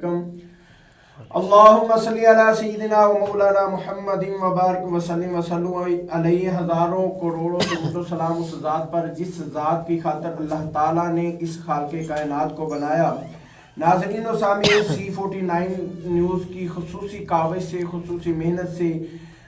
اللہم صلی علی سیدنا و مولانا محمد و بارک وسلم وسلم علیہ ہزاروں کروڑوں درود و سلام اس ذات پر جس ذات کی خاطر اللہ تعالیٰ نے اس خالق کائنات کو بنایا۔ ناظرین و سامعین، C49 نیوز کی خصوصی کاوش سے، خصوصی محنت سے،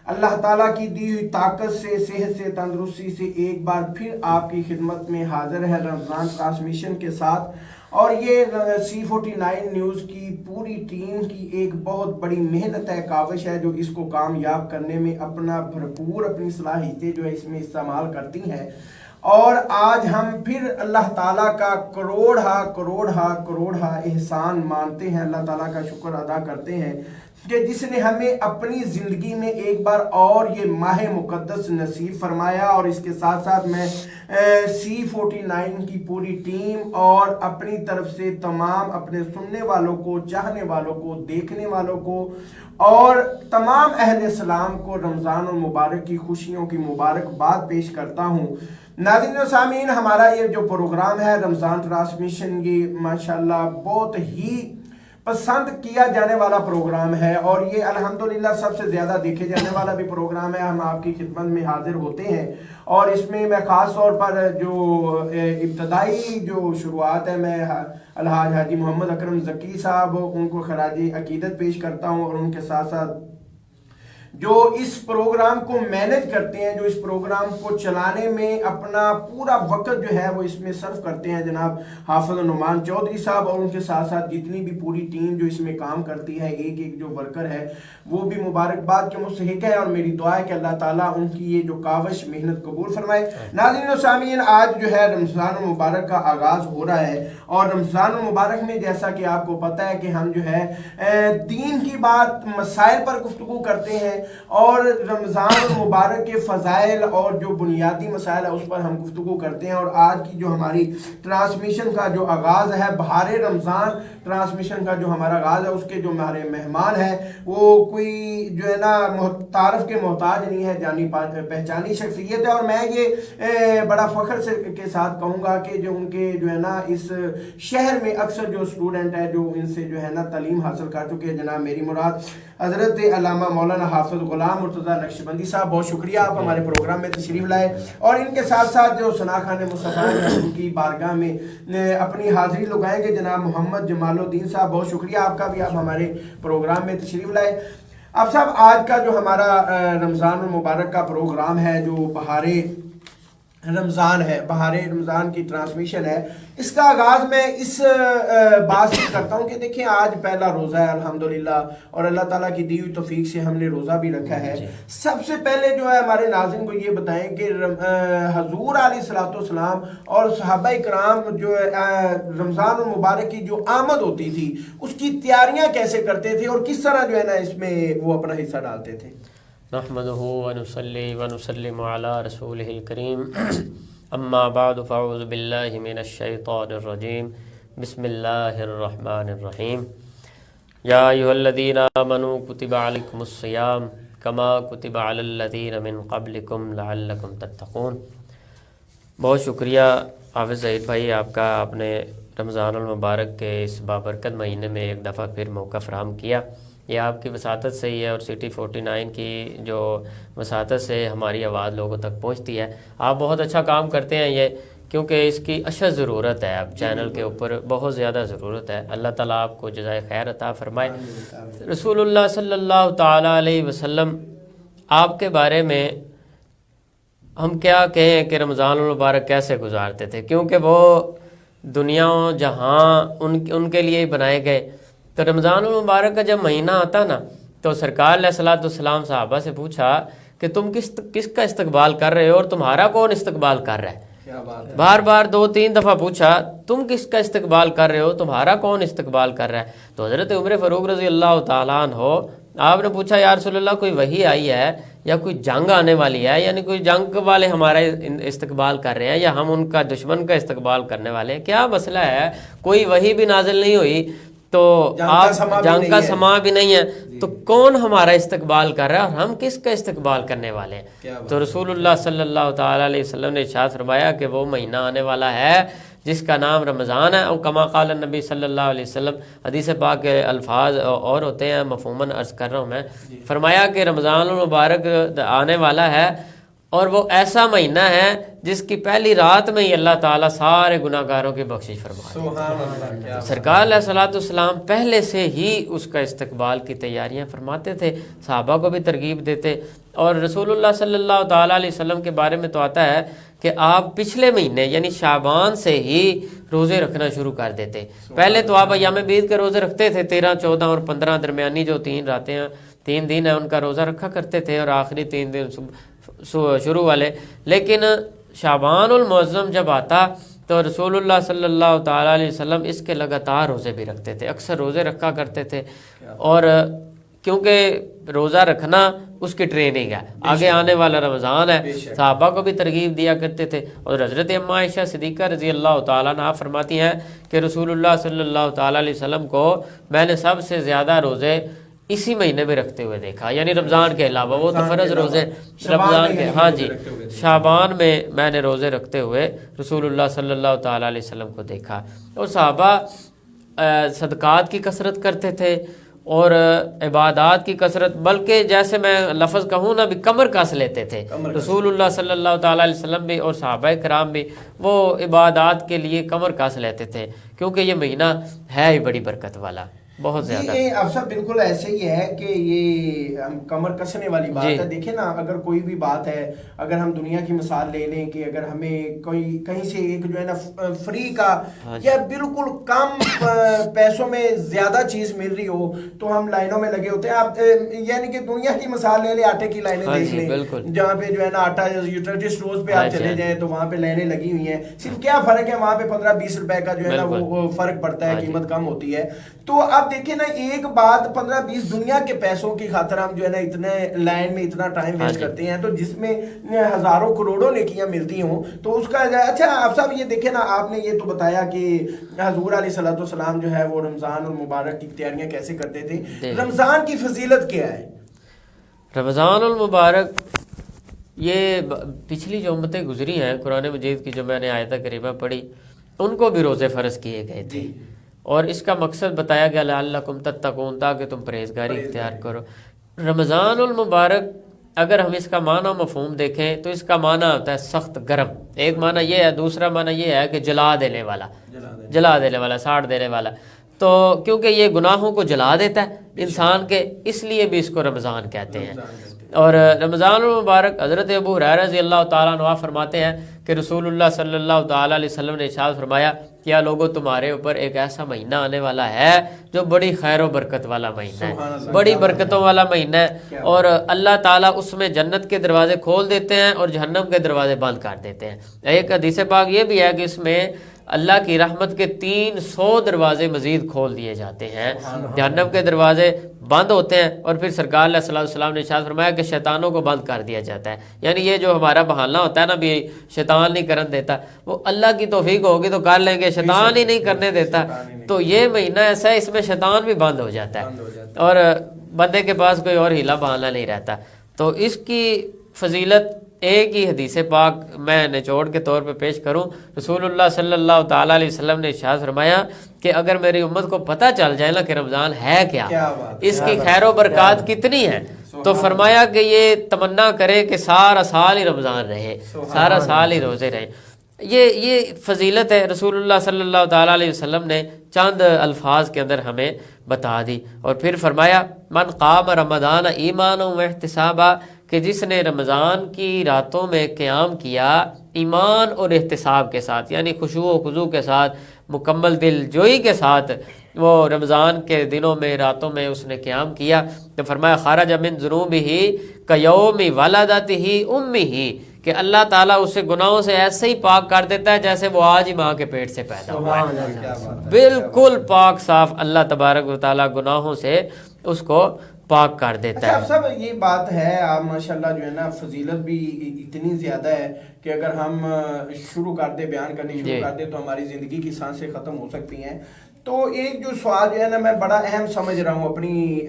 اللہ تعالیٰ کی دی ہوئی طاقت سے، صحت سے، تندرستی سے ایک بار پھر آپ کی خدمت میں حاضر ہے رمضان ٹرانسمیشن کے ساتھ۔ اور یہ C49 نیوز کی پوری ٹیم کی ایک بہت بڑی محنت ہے، کاوش ہے، جو اس کو کامیاب کرنے میں اپنی صلاحیتیں جو ہے اس میں استعمال کرتی ہیں۔ اور آج ہم پھر اللہ تعالیٰ کا کروڑا احسان مانتے ہیں، اللہ تعالیٰ کا شکر ادا کرتے ہیں کہ جس نے ہمیں اپنی زندگی میں ایک بار اور یہ ماہ مقدس نصیب فرمایا۔ اور اس کے ساتھ ساتھ میں C49 کی پوری ٹیم اور اپنی طرف سے تمام اپنے سننے والوں کو، چاہنے والوں کو، دیکھنے والوں کو اور تمام اہل اسلام کو رمضان المبارک کی خوشیوں کی مبارکباد پیش کرتا ہوں۔ ناظرین و سامعین، ہمارا یہ جو پروگرام ہے رمضان ٹرانسمیشن، یہ ماشاءاللہ بہت ہی پسند کیا جانے والا پروگرام ہے اور یہ الحمدللہ سب سے زیادہ دیکھے جانے والا بھی پروگرام ہے۔ ہم آپ کی خدمت میں حاضر ہوتے ہیں اور اس میں خاص طور پر جو ابتدائی جو شروعات ہے، میں الحاج حاجی محمد اکرم ذکی صاحب ان کو خراج عقیدت پیش کرتا ہوں، اور ان کے ساتھ ساتھ جو اس پروگرام کو مینج کرتے ہیں، جو اس پروگرام کو چلانے میں اپنا پورا وقت جو ہے وہ اس میں صرف کرتے ہیں، جناب حافظ نعمان چودھری صاحب، اور ان کے ساتھ ساتھ جتنی بھی پوری ٹیم جو اس میں کام کرتی ہے، ایک ایک جو ورکر ہے وہ بھی مبارکباد کے مستحق ہے، اور میری دعا ہے کہ اللہ تعالیٰ ان کی یہ جو کاوش محنت قبول فرمائے۔ ناظرین و سامعین، آج جو ہے رمضان المبارک کا آغاز ہو رہا ہے، اور رمضان المبارک میں جیسا کہ آپ کو پتہ ہے کہ ہم جو ہے دین کی بات، مسائل پر گفتگو کرتے ہیں، اور رمضان المبارک کے فضائل اور جو بنیادی مسائل ہے اس پر ہم گفتگو کرتے ہیں۔ اور آج کی جو ہماری ٹرانسمیشن کا جو آغاز ہے، بہار رمضان ٹرانسمیشن کا جو ہمارا آغاز ہے، اس کے جو ہمارے مہمان ہیں وہ کوئی جو ہے نا تعارف کے محتاج نہیں ہے، جانی پہچانی شخصیت ہے، اور میں یہ بڑا فخر کے ساتھ کہوں گا کہ جو ان کے جو ہے نا اس شہر میں اکثر جو اسٹوڈنٹ ہے جو ان سے جو ہے نا تعلیم حاصل کر چکے ہیں، جناب میری مراد حضرت علامہ مولانا حافظ غلام مرتضیٰ نقشبندی صاحب، بہت شکریہ آپ ہمارے پروگرام میں تشریف لائے، اور ان کے ساتھ ساتھ جو ثنا خان مصطفیٰ ان کی بارگاہ میں اپنی حاضری لگائیں گے جناب محمد جمال الدین صاحب، بہت شکریہ آپ کا بھی، آپ ہمارے پروگرام میں تشریف لائے۔ اب صاحب، آج کا جو ہمارا رمضان المبارک کا پروگرام ہے، جو بہار رمضان کی ٹرانسمیشن ہے، اس کا آغاز میں اس بات سے کرتا ہوں کہ دیکھیں آج پہلا روزہ ہے الحمدللہ، اور اللہ تعالیٰ کی دی ہوئی توفیق سے ہم نے روزہ بھی رکھا ہے۔ سب سے پہلے جو ہے ہمارے ناظرین کو یہ بتائیں کہ حضور علیہ الصلوۃ والسلام اور صحابہ کرام جو رمضان المبارک کی جو آمد ہوتی تھی اس کی تیاریاں کیسے کرتے تھے، اور کس طرح جو ہے نا اس میں وہ اپنا حصہ ڈالتے تھے؟ نحمده ونصلي ونسلم على رسوله الكريم اما بعد فاعوذ بالله من الشيطان الرجيم بسم الله الرحمن الرحيم يا ايها الذين امنوا كتب عليكم الصيام كما كتب على الذين من قبلكم لعلكم تتقون۔ بہت شکریہ حافظ سعید بھائی آپ کا، آپ نے رمضان المبارک کے اس بابرکت مہینے میں ایک دفعہ پھر موقع فراہم کیا۔ یہ آپ کی وساطت سے ہی ہے، اور C49 کی جو وساطت سے ہماری آواز لوگوں تک پہنچتی ہے۔ آپ بہت اچھا کام کرتے ہیں یہ، کیونکہ اس کی اشد ضرورت ہے، اب چینل کے اوپر بہت زیادہ ضرورت ہے۔ اللہ تعالیٰ آپ کو جزائے خیر عطا فرمائے۔ رسول اللہ صلی اللہ تعالیٰ علیہ وسلم، آپ کے بارے میں ہم کیا کہیں کہ رمضان المبارک کیسے گزارتے تھے، کیونکہ وہ دنیا و جہاں ان کے لیے ہی بنائے گئے۔ تو رمضان المبارک کا جب مہینہ آتا نا، تو سرکار علیہ الصلوۃ والسلام صحابہ سے پوچھا کہ تم کس کا استقبال کر رہے ہو، اور تمہارا کون استقبال کر رہا ہے؟ بار بار 2-3 دفعہ پوچھا تم کس کا استقبال کر رہے ہو، تمہارا کون استقبال کر رہا ہے؟ تو حضرت عمر فاروق رضی اللہ تعالیٰ عنہ، آپ نے پوچھا یا رسول اللہ کوئی وحی آئی ہے یا کوئی جنگ آنے والی ہے، یعنی کوئی جنگ والے ہمارا استقبال کر رہے ہیں یا ہم ان کا دشمن کا استقبال کرنے والے ہیں، کیا مسئلہ ہے؟ کوئی وحی بھی نازل نہیں ہوئی، تو آپ جنگ کا سما بھی نہیں ہے، تو کون ہمارا استقبال کر رہا ہے اور ہم کس کا استقبال کرنے والے ہیں؟ تو رسول اللہ صلی اللہ تعالیٰ علیہ وسلم نے ارشاد فرمایا کہ وہ مہینہ آنے والا ہے جس کا نام رمضان ہے. اور کما قال نبی صلی اللہ علیہ وسلم، حدیث پاک کے الفاظ اور ہوتے ہیں، مفہوماً عرض کر رہا ہوں میں. فرمایا کہ رمضان المبارک آنے والا ہے اور وہ ایسا مہینہ ہے جس کی پہلی رات میں ہی اللہ تعالیٰ سارے گناہ گاروں کی بخشش فرماتا ہے. سرکار علیہ الصلوۃ والسلام پہلے سے ہی اس کا استقبال کی تیاریاں فرماتے تھے، صحابہ کو بھی ترغیب دیتے. اور رسول اللہ صلی اللہ تعالیٰ علیہ وسلم کے بارے میں تو آتا ہے کہ آپ پچھلے مہینے یعنی شعبان سے ہی روزے رکھنا شروع کر دیتے. پہلے تو آپ ایام بیض کے روزے رکھتے تھے، 13، 14 اور 15 درمیانی جو 3 راتیں ہیں، 3 دن ہیں، ان کا روزہ رکھا کرتے تھے، اور آخری 3 دن شروع والے. لیکن شعبان المعظم جب آتا تو رسول اللہ صلی اللہ تعالیٰ علیہ وسلم اس کے لگاتار روزے بھی رکھتے تھے، اکثر روزے رکھا کرتے تھے. اور کیونکہ روزہ رکھنا اس کی ٹریننگ ہے، آگے آنے والا رمضان ہے، صحابہ کو بھی ترغیب دیا کرتے تھے. اور حضرت اماں عائشہ صدیقہ رضی اللہ تعالیٰ عنہا فرماتی ہیں کہ رسول اللہ صلی اللہ تعالیٰ علیہ وسلم کو میں نے سب سے زیادہ روزے اسی مہینے میں رکھتے ہوئے دیکھا، یعنی رمضان کے علاوہ، وہ تو فرض روزے رمضان کے، ہاں جی، شعبان میں نے روزے رکھتے ہوئے رسول اللہ صلی اللہ تعالیٰ علیہ وسلم کو دیکھا. اور صحابہ صدقات کی کثرت کرتے تھے اور عبادات کی کثرت، بلکہ جیسے میں لفظ کہوں نا، بھی کمر کس لیتے تھے رسول اللہ صلی اللہ تعالیٰ علیہ وسلم بھی اور صحابہ کرام بھی. وہ عبادات کے لیے کمر کس لیتے تھے کیونکہ یہ مہینہ ہے ہی بڑی برکت والا، بہت زیادہ. افسر بالکل ایسے ہی ہے کہ یہ کمر کسنے والی بات ہے. دیکھیں نا، اگر کوئی بھی بات ہے، اگر ہم دنیا کی مثال لے لیں کہ اگر ہمیں کوئی کہیں سے ایک جو ہے نا فری کا یا بالکل کم پیسوں میں زیادہ چیز مل رہی ہو تو ہم لائنوں میں لگے ہوتے ہیں. آپ یعنی کہ دنیا کی مثال لے لیں، آٹے کی لائنیں دیکھ لیں، جہاں پہ جو ہے نا آٹا یوٹیلیٹی اسٹورز پہ آپ چلے جائیں تو وہاں پہ لائنیں لگی ہوئی ہیں. صرف کیا فرق ہے، وہاں پہ 15-20 روپے کا جو ہے نا وہ فرق پڑتا ہے، قیمت کم ہوتی ہے. تو اب دیکھیں نا، ایک بات 15-20 دنیا کے پیسوں کی خاطر ہم جو ہے نا اتنے لائن میں اتنا ٹائم ویسٹ کرتے ہیں، تو جس میں ہزاروں کروڑوں نیکیاں ملتی ہوں تو اس کا اچھا. آپ صاحب یہ دیکھیں نا، آپ نے یہ تو بتایا کہ حضور علیہ الصلوۃ والسلام جو ہے وہ رمضان المبارک کی تیاریاں کیسے کرتے تھے. رمضان کی فضیلت کیا ہے؟ رمضان المبارک، یہ پچھلی جو امتیں گزری ہیں قرآن مجید کی، جو میں نے آیت کریمہ پڑھی، ان کو بھی روزے فرض کیے گئے تھے، اور اس کا مقصد بتایا گیا لعلکم تتقون، تاکہ تم پرہیزگاری اختیار کرو. رمضان المبارک اگر ہم اس کا معنی و مفہوم دیکھیں تو اس کا معنی ہوتا ہے سخت گرم، ایک معنی یہ ہے. دوسرا معنی یہ ہے کہ جلا دینے والا، ساڑ دینے والا. تو کیونکہ یہ گناہوں کو جلا دیتا ہے انسان کے، اس لیے بھی اس کو رمضان کہتے ہیں. اور رمضان المبارک حضرت ابو ہریرہ رضی اللہ تعالیٰ عنہ فرماتے ہیں کہ رسول اللہ صلی اللہ تعالیٰ علیہ وسلم نے ارشاد فرمایا، کیا لوگوں تمہارے اوپر ایک ایسا مہینہ آنے والا ہے جو بڑی خیر و برکت والا مہینہ ہے، بڑی برکتوں والا مہینہ ہے، اور اللہ تعالیٰ اس میں جنت کے دروازے کھول دیتے ہیں اور جہنم کے دروازے بند کر دیتے ہیں. ایک حدیث پاک یہ بھی ہے کہ اس میں اللہ کی رحمت کے 300 دروازے مزید کھول دیے جاتے ہیں، جہنم کے دروازے بند ہوتے ہیں. اور پھر سرکار علیہ الصلوۃ والسلام نے ارشاد فرمایا کہ شیطانوں کو بند کر دیا جاتا ہے. یعنی یہ جو ہمارا بہانہ ہوتا ہے نا، بھی شیطان نہیں کرن دیتا، وہ اللہ کی توفیق ہوگی تو کر لیں گے، شیطان ہی نہیں کرنے دیتا. تو یہ مہینہ ایسا ہے، اس میں شیطان بھی بند ہو جاتا ہے اور بندے کے پاس کوئی اور ہیلا بہانہ نہیں رہتا. تو اس کی فضیلت ایک ہی حدیث پاک میں نچوڑ کے طور پہ پیش کروں. رسول اللہ صلی اللہ تعالیٰ علیہ وسلم نے ارشاد فرمایا کہ اگر میری امت کو پتہ چل جائے نا کہ رمضان ہے کیا، اس کی خیر و برکات کتنی ہے، تو فرمایا کہ یہ تمنا کرے کہ سارا سال ہی رمضان رہے، سارا سال ہی روزے رہے. یہ فضیلت ہے، رسول اللہ صلی اللہ تعالیٰ علیہ وسلم نے چند الفاظ کے اندر ہمیں بتا دی. اور پھر فرمایا من قام رمضان ایمانا و احتسابا، کہ جس نے رمضان کی راتوں میں قیام کیا ایمان اور احتساب کے ساتھ، یعنی خشوع و خضوع کے ساتھ، مکمل دل جوئی کے ساتھ وہ رمضان کے دنوں میں راتوں میں اس نے قیام کیا، تو فرمایا خرج من ذنوبہ کیوم ولدتہ امہ، کہ اللہ تعالیٰ اسے گناہوں سے ایسے ہی پاک کر دیتا ہے جیسے وہ آج ہی ماں کے پیٹ سے پیدا ہوا ہے. بالکل پاک صاف اللہ تبارک و تعالیٰ گناہوں سے اس کو پاک کر دیتا ہے. اچھا صاحب یہ بات ہے، آپ ماشاءاللہ جو ہے نا فضیلت بھی اتنی زیادہ ہے کہ اگر ہم شروع کر دیں، بیان کرنی شروع کر دیں تو ہماری زندگی کی سانسیں ختم ہو سکتی ہیں. تو ایک جو سوال جو ہے نا میں بڑا اہم سمجھ رہا ہوں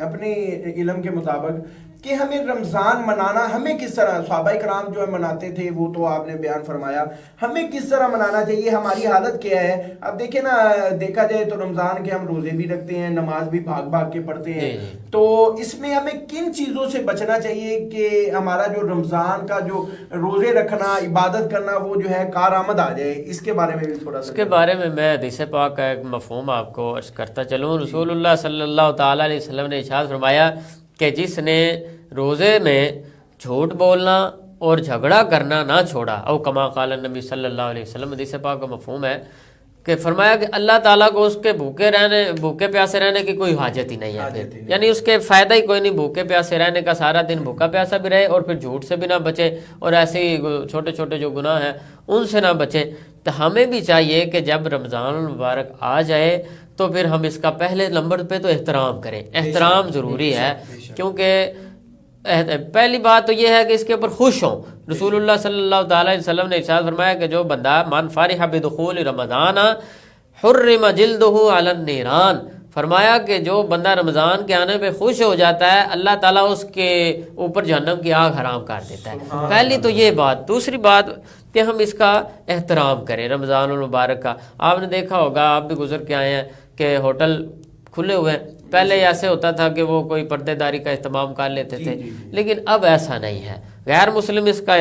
اپنے علم کے مطابق کہ ہمیں رمضان منانا ہمیں کس طرح، صحابہ کرام جو ہے مناتے تھے وہ تو آپ نے بیان فرمایا، ہمیں کس طرح منانا چاہیے، ہماری حالت کیا ہے. اب دیکھیں نا، دیکھا جائے تو رمضان کے ہم روزے بھی رکھتے ہیں، نماز بھی بھاگ بھاگ کے پڑھتے ہیں، تو اس میں ہمیں کن چیزوں سے بچنا چاہیے کہ ہمارا جو رمضان کا جو روزے رکھنا، عبادت کرنا، وہ جو ہے کارآمد آ جائے. اس کے بارے میں بھی تھوڑا سا. اس کے بارے میں حدیث پاک کا ایک مفہوم آپ کو عرض کرتا چلوں. رسول اللہ صلی اللہ تعالیٰ علیہ وسلم نے ارشاد فرمایا کہ جس نے روزے میں جھوٹ بولنا اور جھگڑا کرنا نہ چھوڑا، او کما قال نبی صلی اللہ علیہ وسلم، حدیث پاک کا مفہوم ہے کہ فرمایا کہ اللہ تعالیٰ کو اس کے بھوکے پیاسے رہنے کی کوئی حاجت ہی نہیں ہے پھر، یعنی اس کے فائدہ ہی کوئی نہیں بھوکے پیاسے رہنے کا، سارا دن بھوکا پیاسا بھی رہے اور پھر جھوٹ سے بھی نہ بچے اور ایسے ہی چھوٹے چھوٹے جو گناہ ہیں ان سے نہ بچے. تو ہمیں بھی چاہیے کہ جب رمضان المبارک آ جائے تو پھر ہم اس کا پہلے نمبر پہ تو احترام کریں. احترام ضروری ہے، کیونکہ پہلی بات تو یہ ہے کہ اس کے اوپر خوش ہوں. رسول اللہ صلی اللہ تعالیٰ علیہ وسلم نے ارشاد فرمایا کہ جو بندہ من فرح بدخول رمضان حرم جلدہ علی النیران، فرمایا کہ جو بندہ رمضان کے آنے پہ خوش ہو جاتا ہے اللہ تعالیٰ اس کے اوپر جہنم کی آگ حرام کر دیتا ہے. پہلی تو یہ بات. دوسری بات کہ ہم اس کا احترام کریں رمضان المبارک کا. آپ نے دیکھا ہوگا، آپ بھی گزر کے آئے ہیں کہ ہوٹل کھلے ہوئے ہیں. پہلے ایسے ہوتا تھا کہ وہ کوئی پردے داری کا اہتمام کر لیتے تھے، لیکن اب ایسا نہیں ہے. غیر مسلم اس کا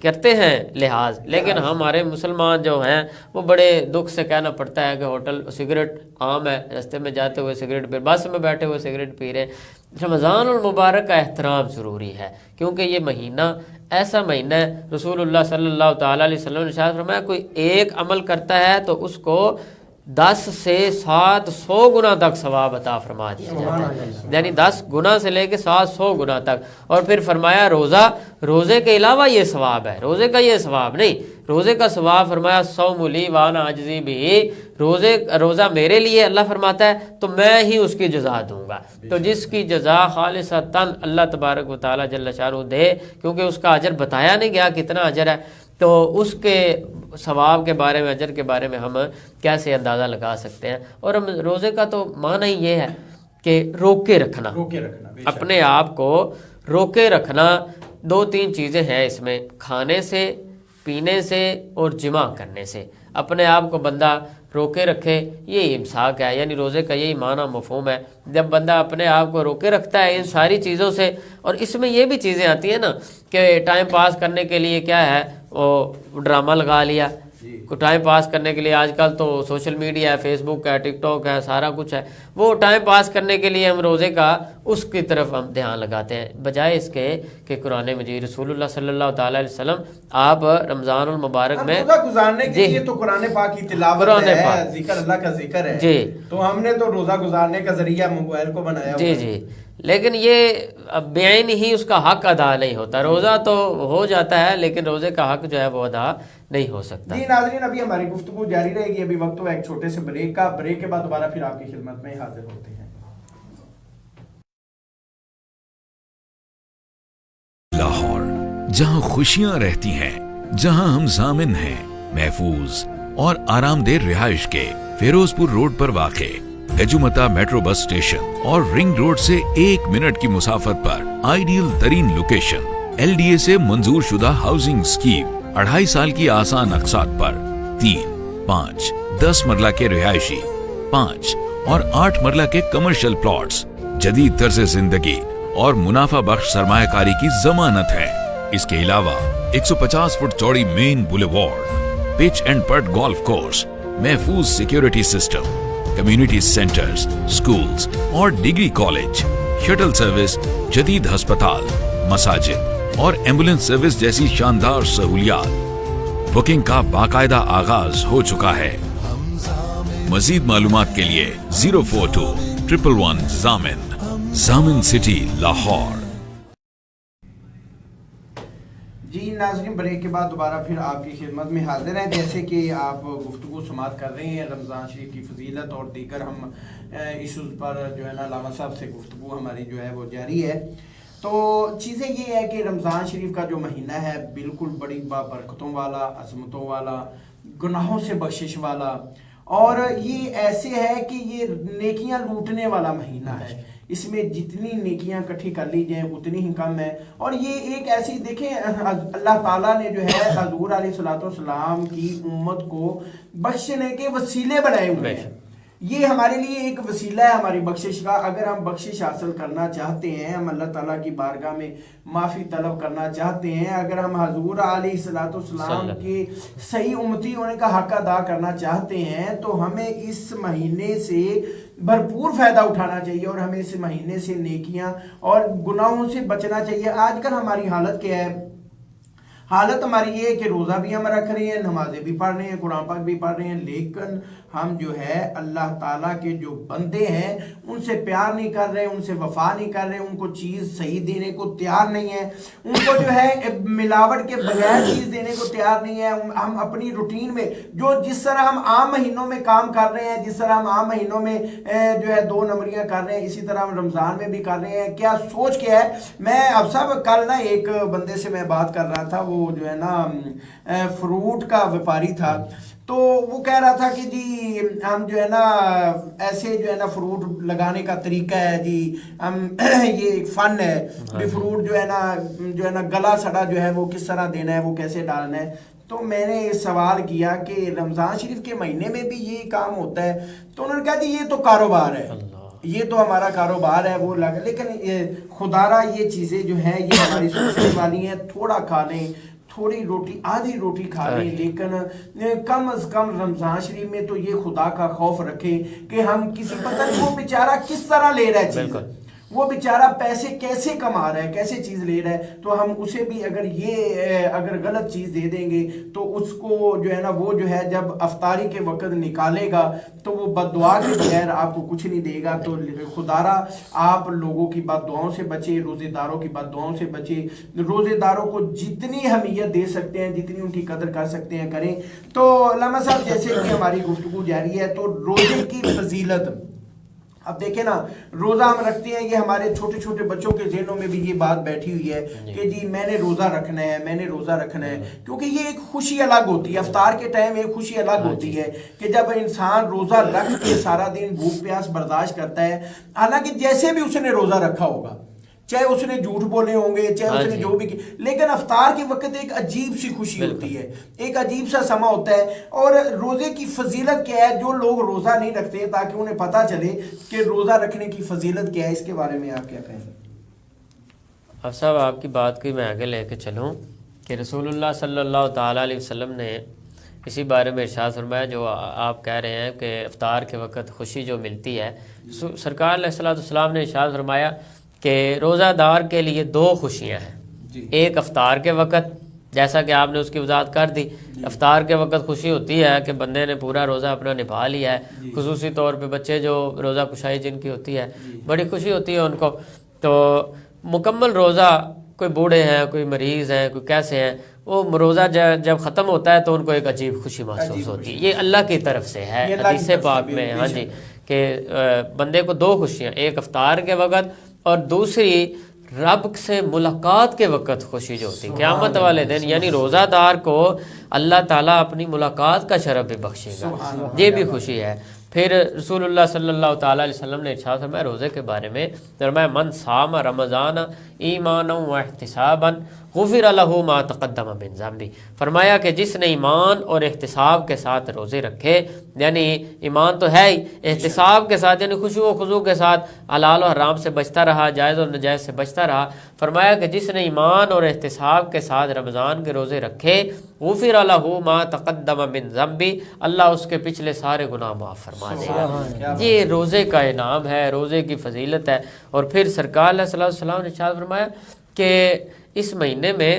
کرتے ہیں لحاظ، لیکن ہمارے مسلمان جو ہیں وہ بڑے دکھ سے کہنا پڑتا ہے کہ ہوٹل سگریٹ عام ہے، رستے میں جاتے ہوئے سگریٹ پی، بس میں بیٹھے ہوئے سگریٹ پی رہے. رمضان المبارک کا احترام ضروری ہے، کیونکہ یہ مہینہ ایسا مہینہ ہے. رسول اللہ صلی اللہ تعالیٰ علیہ وسلم نے ارشاد فرمایا کوئی ایک عمل کرتا ہے تو اس کو 10 سے 700 گنا تک ثواب عطا فرما دیا جاتا ہے، یعنی 10 گنا سے لے کے 700 گنا تک. اور پھر فرمایا روزے کے علاوہ یہ ثواب ہے، روزے کا یہ ثواب نہیں، روزے کا ثواب فرمایا صوم لی وانا اجزی بھی، روزہ میرے لیے اللہ فرماتا ہے تو میں ہی اس کی جزا دوں گا. تو جس کی جزا خالصتاً اللہ تبارک و تعالیٰ جل شانہ دے، کیونکہ اس کا اجر بتایا نہیں گیا کتنا اجر ہے، تو اس کے ثواب کے بارے میں، اجر کے بارے میں ہم کیسے اندازہ لگا سکتے ہیں. اور ہم روزے کا تو معنی ہی یہ ہے کہ روکے رکھنا، اپنے آپ کو روکے رکھنا. 2-3 چیزیں ہیں اس میں، کھانے سے، پینے سے اور جمع کرنے سے. اپنے آپ کو بندہ روکے رکھے، یہ امساک ہے، یعنی روزے کا یہی معنی مفہوم ہے. جب بندہ اپنے آپ کو روکے رکھتا ہے ان ساری چیزوں سے، اور اس میں یہ بھی چیزیں آتی ہیں نا کہ ٹائم پاس کرنے کے لیے کیا ہے، وہ ڈرامہ لگا لیا کو ٹائم پاس کرنے کے لیے. آج کل تو سوشل میڈیا ہے، فیس بک ہے، ٹک ٹاک ہے، سارا کچھ ہے. وہ ٹائم پاس کرنے کے لیے ہم روزے کا اس کی طرف ہم دھیان لگاتے ہیں، بجائے اس کے کہ قرآن مجید رسول اللہ صلی اللہ تعالیٰ علیہ وسلم آپ رمضان المبارک میں روزہ گزارنے کے لیے تو قرآن پاک کی تلاوت ہے، ذکر اللہ کا ذکر ہے جی، تو ہم نے تو روزہ گزارنے کا ذریعہ موبائل کو بنایا جی جی، لیکن یہ بعین ہی اس کا حق ادا نہیں ہوتا. روزہ تو ہو جاتا ہے لیکن روزے کا حق جو ہے وہ ادا نہیں ہو سکتا. جی ناظرین، ابھی ہماری گفتگو جاری رہے گی. ابھی وقت ہو ایک چھوٹے سے بریک کا، بریک کے بعد دوبارہ پھر آپ کی خدمت میں حاضر ہوتے ہیں. لاہور، جہاں خوشیاں رہتی ہیں، جہاں ہم ضامن ہیں محفوظ اور آرام دہ رہائش کے. فیروز پور روڈ پر واقع گجومتا میٹرو بس اسٹیشن اور رنگ روڈ سے 1 منٹ کی مسافت پر آئیڈیل ترین لوکیشن. LDA سے منظور شدہ ہاؤسنگ اسکیم، 2.5 سال کی آسان اقساط پر 3، 5، 10 مرلہ کے رہائشی، 5 اور 8 مرلہ کے کمرشل پلاٹس. جدید طرز زندگی اور منافع بخش سرمایہ کاری کی ضمانت ہے. اس کے علاوہ 150 فٹ چوڑی main boulevard, pitch and putt golf course, محفوظ security system, community centres, schools اور ڈگری کالج، شٹل سروس، جدید ہسپتال، مساجد اور ایمبولینس سروس جیسی شاندار سہولیات. بکنگ کا باقاعدہ آغاز ہو چکا ہے. مزید معلومات کے لیے 042-111 ضامن. ضامن سٹی لاہور. جی ناظرین، بریک کے بعد دوبارہ پھر آپ کی خدمت میں حاضر ہیں. جیسے کہ آپ گفتگو سماعت کر رہے ہیں رمضان شریف کی فضیلت اور دیگر ہم ایشوز پر جو ہے نا علامہ صاحب سے گفتگو ہماری جو ہے وہ جاری ہے. تو چیزیں یہ ہے کہ رمضان شریف کا جو مہینہ ہے بالکل بڑی برکتوں والا، عظمتوں والا، گناہوں سے بخشش والا اور یہ ایسے ہے کہ یہ نیکیاں لوٹنے والا مہینہ ہے، اس میں جتنی نیکیاں کٹھی کر لی جائیں اتنی ہی کم ہے. اور یہ ایک ایسی دیکھیں اللہ تعالیٰ نے جو ہے حضور علیہ السلام کی امت کو بخشنے کے وسیلے بنائے ہوئے ہیں. یہ ہمارے لیے ایک وسیلہ ہے ہماری بخشش کا. اگر ہم بخشش حاصل کرنا چاہتے ہیں، ہم اللہ تعالیٰ کی بارگاہ میں معافی طلب کرنا چاہتے ہیں، اگر ہم حضور علیہ السلام کے صحیح امتی ہونے کا حق ادا کرنا چاہتے ہیں، تو ہمیں اس مہینے سے بھرپور فائدہ اٹھانا چاہیے اور ہمیں اس مہینے سے نیکیاں اور گناہوں سے بچنا چاہیے. آج کل ہماری حالت کیا ہے؟ حالت ہماری یہ ہے کہ روزہ بھی ہم رکھ رہے ہیں، نمازیں بھی پڑھ رہے ہیں، قرآن پاک بھی پڑھ رہے ہیں، لیکن ہم جو ہے اللہ تعالیٰ کے جو بندے ہیں ان سے پیار نہیں کر رہے، ان سے وفا نہیں کر رہے، ان کو چیز صحیح دینے کو تیار نہیں ہے، ان کو جو ہے ملاوٹ کے بغیر چیز دینے کو تیار نہیں ہے. ہم اپنی روٹین میں جس طرح ہم عام مہینوں میں کام کر رہے ہیں، جس طرح ہم عام مہینوں میں جو ہے 2 نمبریاں کر رہے ہیں، اسی طرح ہم رمضان میں بھی کر رہے ہیں. کیا سوچ کیا ہے؟ میں اب صاحب کل نا ایک بندے سے میں بات کر رہا تھا، وہ جو ہے نا فروٹ کا ویپاری تھا، تو وہ کہہ رہا تھا کہ جی ہم جو ہے نا ایسے جو ہے نا فروٹ لگانے کا طریقہ ہے جی، ہم یہ ایک فن ہے بھی فروٹ جو ہے نا گلا سڑا جو ہے وہ کس طرح دینا ہے، وہ کیسے ڈالنا ہے. تو میں نے سوال کیا کہ رمضان شریف کے مہینے میں بھی یہ کام ہوتا ہے؟ تو انہوں نے کہا جی یہ تو کاروبار ہے، یہ تو ہمارا کاروبار ہے وہ لگا، لیکن خدا را یہ چیزیں جو ہیں یہ ہماری سوچنے والی ہیں. تھوڑا کھا لیں، تھوڑی روٹی آدھی روٹی کھا لیں، لیکن کم از کم رمضان شریف میں تو یہ خدا کا خوف رکھیں کہ ہم کسی پتہ نہیں وہ بیچارہ کس طرح لے رہا ہے چیز، وہ بیچارہ پیسے کیسے کما رہا ہے، کیسے چیز لے رہا ہے. تو ہم اسے بھی اگر غلط چیز دے دیں گے تو اس کو جو ہے نا وہ جو ہے جب افطاری کے وقت نکالے گا تو وہ بد دعا کے بغیر آپ کو کچھ نہیں دے گا. تو خدارا آپ لوگوں کی بد دعاؤں سے بچے، روزے داروں کی بد دعاؤں سے بچے، روزے داروں کو جتنی اہمیت دے سکتے ہیں، جتنی ان کی قدر کر سکتے ہیں کریں. تو علامہ صاحب جیسے کہ ہماری گفتگو جاری ہے، تو روزے کی فضیلت اب دیکھیں نا، روزہ ہم رکھتے ہیں، یہ ہمارے چھوٹے چھوٹے بچوں کے ذہنوں میں بھی یہ بات بیٹھی ہوئی ہے کہ جی میں نے روزہ رکھنا ہے، میں نے روزہ رکھنا ہے، کیونکہ یہ ایک خوشی الگ ہوتی ہے. افطار کے ٹائم ایک خوشی الگ ہوتی ہے کہ جب انسان روزہ رکھ کے سارا دن بھوک پیاس برداشت کرتا ہے، حالانکہ جیسے بھی اس نے روزہ رکھا ہوگا، چاہے اس نے جھوٹ بولے ہوں گے، چاہے اس نے جو بھی کی، لیکن افطار کے وقت ایک عجیب سی خوشی ہوتی ہے، ایک عجیب سا سما ہوتا ہے. اور روزے کی فضیلت کیا ہے؟ جو لوگ روزہ نہیں رکھتے تاکہ انہیں پتہ چلے کہ روزہ رکھنے کی فضیلت کیا ہے، اس کے بارے میں آپ کیا کہیں گے؟ اب صاحب آپ کی بات کو میں آگے لے کے چلوں کہ رسول اللہ صلی اللہ تعالیٰ علیہ وسلم نے اسی بارے میں ارشاد فرمایا جو آپ کہہ رہے ہیں کہ افطار کے وقت خوشی جو ملتی ہے. سرکار علیہ السلام نے ارشاد فرمایا کہ روزہ دار کے لیے 2 خوشیاں ہیں. ایک افطار کے وقت، جیسا کہ آپ نے اس کی وضاحت کر دی، افطار کے وقت خوشی ہوتی ہے کہ بندے نے پورا روزہ اپنا نبھا لیا ہے. خصوصی طور پہ بچے جو روزہ کشائی جن کی ہوتی ہے، بڑی خوشی ہوتی ہے ان کو. تو مکمل روزہ، کوئی بوڑھے ہیں، کوئی مریض ہیں، کوئی کیسے ہیں، وہ روزہ جب ختم ہوتا ہے تو ان کو ایک عجیب خوشی محسوس ہوتی ہے. یہ اللہ کی طرف سے ہے، حدیث پاک میں ہاں جی کہ بندے کو 2 خوشیاں، ایک افطار کے وقت اور دوسری رب سے ملاقات کے وقت خوشی جو ہوتی ہے قیامت والے دن. یعنی روزہ دار کو اللہ تعالیٰ اپنی ملاقات کا شرف بھی بخشے گا، یہ بھی خوشی ہے. پھر رسول اللہ صلی اللہ تعالیٰ علیہ وسلم نے ارشاد فرمایا روزے کے بارے میں، فرمایا من صام رمضان ایمانا و احتسابا غفر لہ ما تقدم من ذنبہ. فرمایا کہ جس نے ایمان اور احتساب کے ساتھ روزے رکھے، یعنی ایمان تو ہے ہی، احتساب کے ساتھ یعنی خشوع و خضوع کے ساتھ حلال و حرام سے بچتا رہا، جائز اور ناجائز سے بچتا رہا. فرمایا کہ جس نے ایمان اور احتساب کے ساتھ رمضان کے روزے رکھے، غفر لہ ما تقدم من ذنبہ، اللہ اس کے پچھلے سارے گناہ معاف فرما دے گا. یہ روزے کا انعام ہے، روزے کی فضیلت ہے. اور پھر سرکار علیہ السلام نے ارشاد فرمایا کہ اس مہینے میں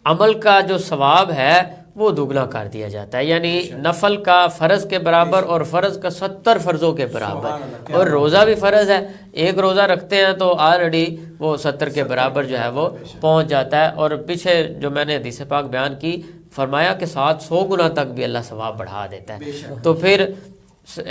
عمل کا جو ثواب ہے وہ دگنا کر دیا جاتا ہے، یعنی نفل کا فرض کے برابر اور فرض کا 70 فرضوں کے برابر. اور روزہ بھی فرض ہے، ایک روزہ رکھتے ہیں تو آلریڈی وہ 70 کے برابر جو ہے وہ پہنچ جاتا ہے. اور پیچھے جو میں نے حدیث پاک بیان کی، فرمایا کہ 700 گنا تک بھی اللہ ثواب بڑھا دیتا ہے. تو پھر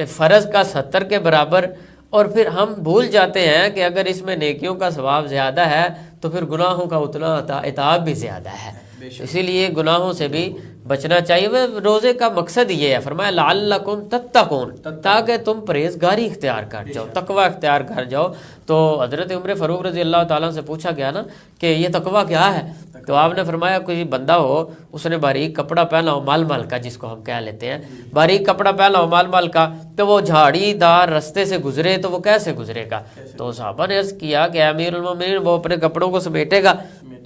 فرض کا 70 کے برابر. اور پھر ہم بھول جاتے ہیں کہ اگر اس میں نیکیوں کا ثواب زیادہ ہے تو پھر گناہوں کا اتنا عتاب بھی زیادہ ہے. اسی لیے گناہوں سے بھی بچنا چاہیے. وہ روزے کا مقصد یہ ہے, فرمایا لعلکم تتقون, تاکہ تم پرہیزگاری اختیار کر جاؤ, تقوی اختیار کر جاؤ. تو حضرت عمر فاروق رضی اللہ تعالیٰ سے پوچھا گیا نا کہ یہ تقوی کیا ہے, تو آپ نے فرمایا کوئی بندہ ہو, اس نے باریک کپڑا پہنا ہو مال مال کا, جس کو ہم کہہ لیتے ہیں باریک کپڑا پہنا ہو مال مال کا, تو وہ جھاڑی دار رستے سے گزرے تو وہ کیسے گزرے گا؟ تو صحابہ نے عرض کیا کہ امیر المومنین وہ اپنے کپڑوں کو سمیٹے گا,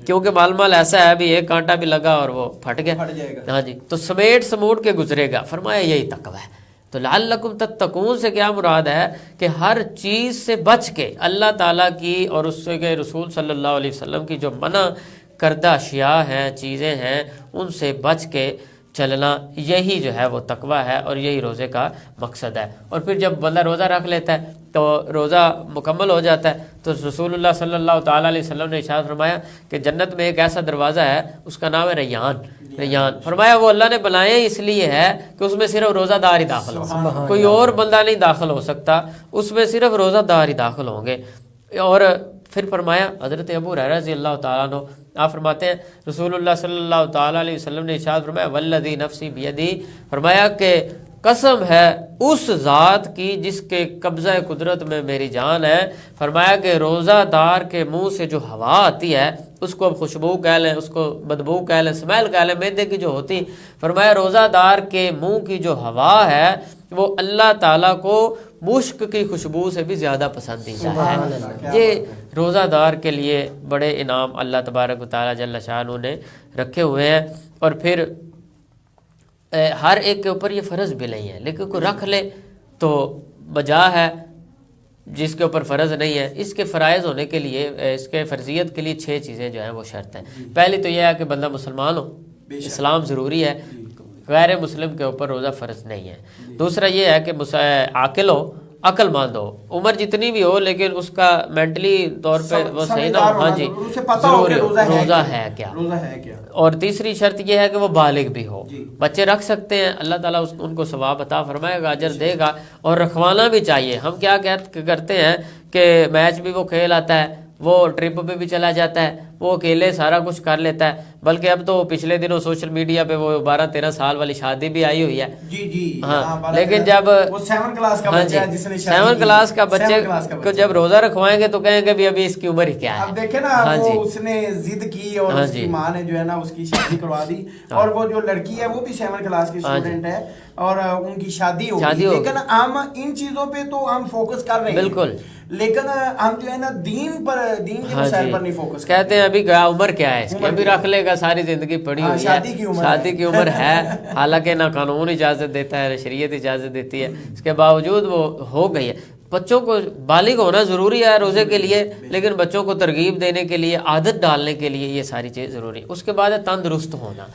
کیونکہ مال مال ایسا ہے ابھی ایک کانٹا بھی لگا اور وہ پھٹ گیا. ہاں جی, تو سموٹ کے گزرے گا. فرمایا یہی تقوی ہے. تو لعلکم تتقون سے کیا مراد ہے کہ ہر چیز سے بچ کے اللہ تعالیٰ کی اور اس کے رسول صلی اللہ علیہ وسلم کی جو منع کردہ اشیاء ہیں, چیزیں ہیں, ان سے بچ کے چلنا, یہی جو ہے وہ تقوی ہے اور یہی روزے کا مقصد ہے. اور پھر جب بندہ روزہ رکھ لیتا ہے تو روزہ مکمل ہو جاتا ہے. تو رسول اللہ صلی اللہ تعالیٰ علیہ وسلم نے ارشاد فرمایا کہ جنت میں ایک ایسا دروازہ ہے, اس کا نام ہے ریان. ریان فرمایا وہ اللہ نے بنائے اس لیے ہے کہ اس میں صرف روزہ دار ہی داخل ہو, کوئی اور بندہ نہیں داخل ہو سکتا, اس میں صرف روزہ دار ہی داخل ہوں گے. اور پھر فرمایا حضرت ابو ہریرہ رضی اللہ تعالیٰ عنہ آپ فرماتے ہیں رسول اللہ صلی اللہ تعالیٰ علیہ وسلم نے ارشاد فرمایا والذی نفسی بیدی, فرمایا کہ قسم ہے اس ذات کی جس کے قبضہ قدرت میں میری جان ہے. فرمایا کہ روزہ دار کے منہ سے جو ہوا آتی ہے اس کو اب خوشبو کہہ لیں, اس کو بدبو کہہ لیں, اسمیل کہہ لیں, معدے کی جو ہوتی, فرمایا روزہ دار کے منہ کی جو ہوا ہے وہ اللہ تعالیٰ کو مشک کی خوشبو سے بھی زیادہ پسندیدہ ہے. یہ روزہ دار کے لیے بڑے انعام اللہ تبارک و تعالیٰ جل شانہ نے رکھے ہوئے ہیں. اور پھر ہر ایک کے اوپر یہ فرض بھی نہیں ہے, لیکن کوئی رکھ لے تو بجا ہے, جس کے اوپر فرض نہیں ہے. اس کے فرائض ہونے کے لیے, اس کے فرضیت کے لیے 6 چیزیں جو ہیں وہ شرط ہیں. پہلی تو یہ ہے کہ بندہ مسلمان ہو, اسلام ضروری ہے, غیر مسلم کے اوپر روزہ فرض نہیں ہے. دوسرا یہ ہے کہ عاقل ہو, عقل مند ہو, عمر جتنی بھی ہو لیکن اس کا مینٹلی طور پہ وہ صحیح نہ ہو. ہاں جی, ضروری ہو روزہ ہے کیا. اور تیسری شرط یہ ہے کہ وہ بالغ بھی ہو. بچے رکھ سکتے ہیں, اللہ تعالیٰ ان کو ثواب عطا فرمائے گا, اجر دے گا. اور رکھوانا بھی چاہیے. ہم کیا کرتے ہیں کہ میچ بھی وہ کھیل آتا ہے, وہ ٹرپ پہ بھی چلا جاتا ہے, وہ اکیلے سارا کچھ کر لیتا ہے. بلکہ اب تو پچھلے دنوں سوشل میڈیا پہ وہ 12-13 سال والی شادی بھی آئی ہوئی ہے. جی ہاں, لیکن جب 7 کلاس کا بچہ ہے جس نے 7 کلاس کا بچے کو جب روزہ رکھوائیں گے تو کہیں گے ابھی اس کی عمر ہی کیا ہے. اب دیکھیں نا, وہ اس نے ضد کی اور اس کی ماں نے جو ہے نا اس کی شادی کروا دی. اور وہ جو لڑکی ہے وہ بھی 7 کلاس کی اسٹوڈنٹ ہے اور ان کی شادی ہو گئی. لیکن ہم ان چیزوں پہ تو ہم فوکس کر رہے ہیں بالکل, لیکن ہم جو ہے نا دین کے مسائل پر نہیں فوکس کہتے ہیں ابھی عمر کیا ہے اس کی, ابھی رکھ لے گا, ساری زندگی پڑی ہوئی ہے, شادی کی عمر ہے. حالانکہ نہ قانون اجازت دیتا ہے, نہ شریعت اجازت دیتی ہے, اس کے باوجود وہ ہو گئی ہے. بچوں کو بالغ ہونا ضروری ہے روزے کے لیے, لیکن بچوں کو ترغیب دینے کے لیے, عادت ڈالنے کے لیے یہ ساری چیز ضروری ہے. اس کے بعد ہے تندرست ہونا,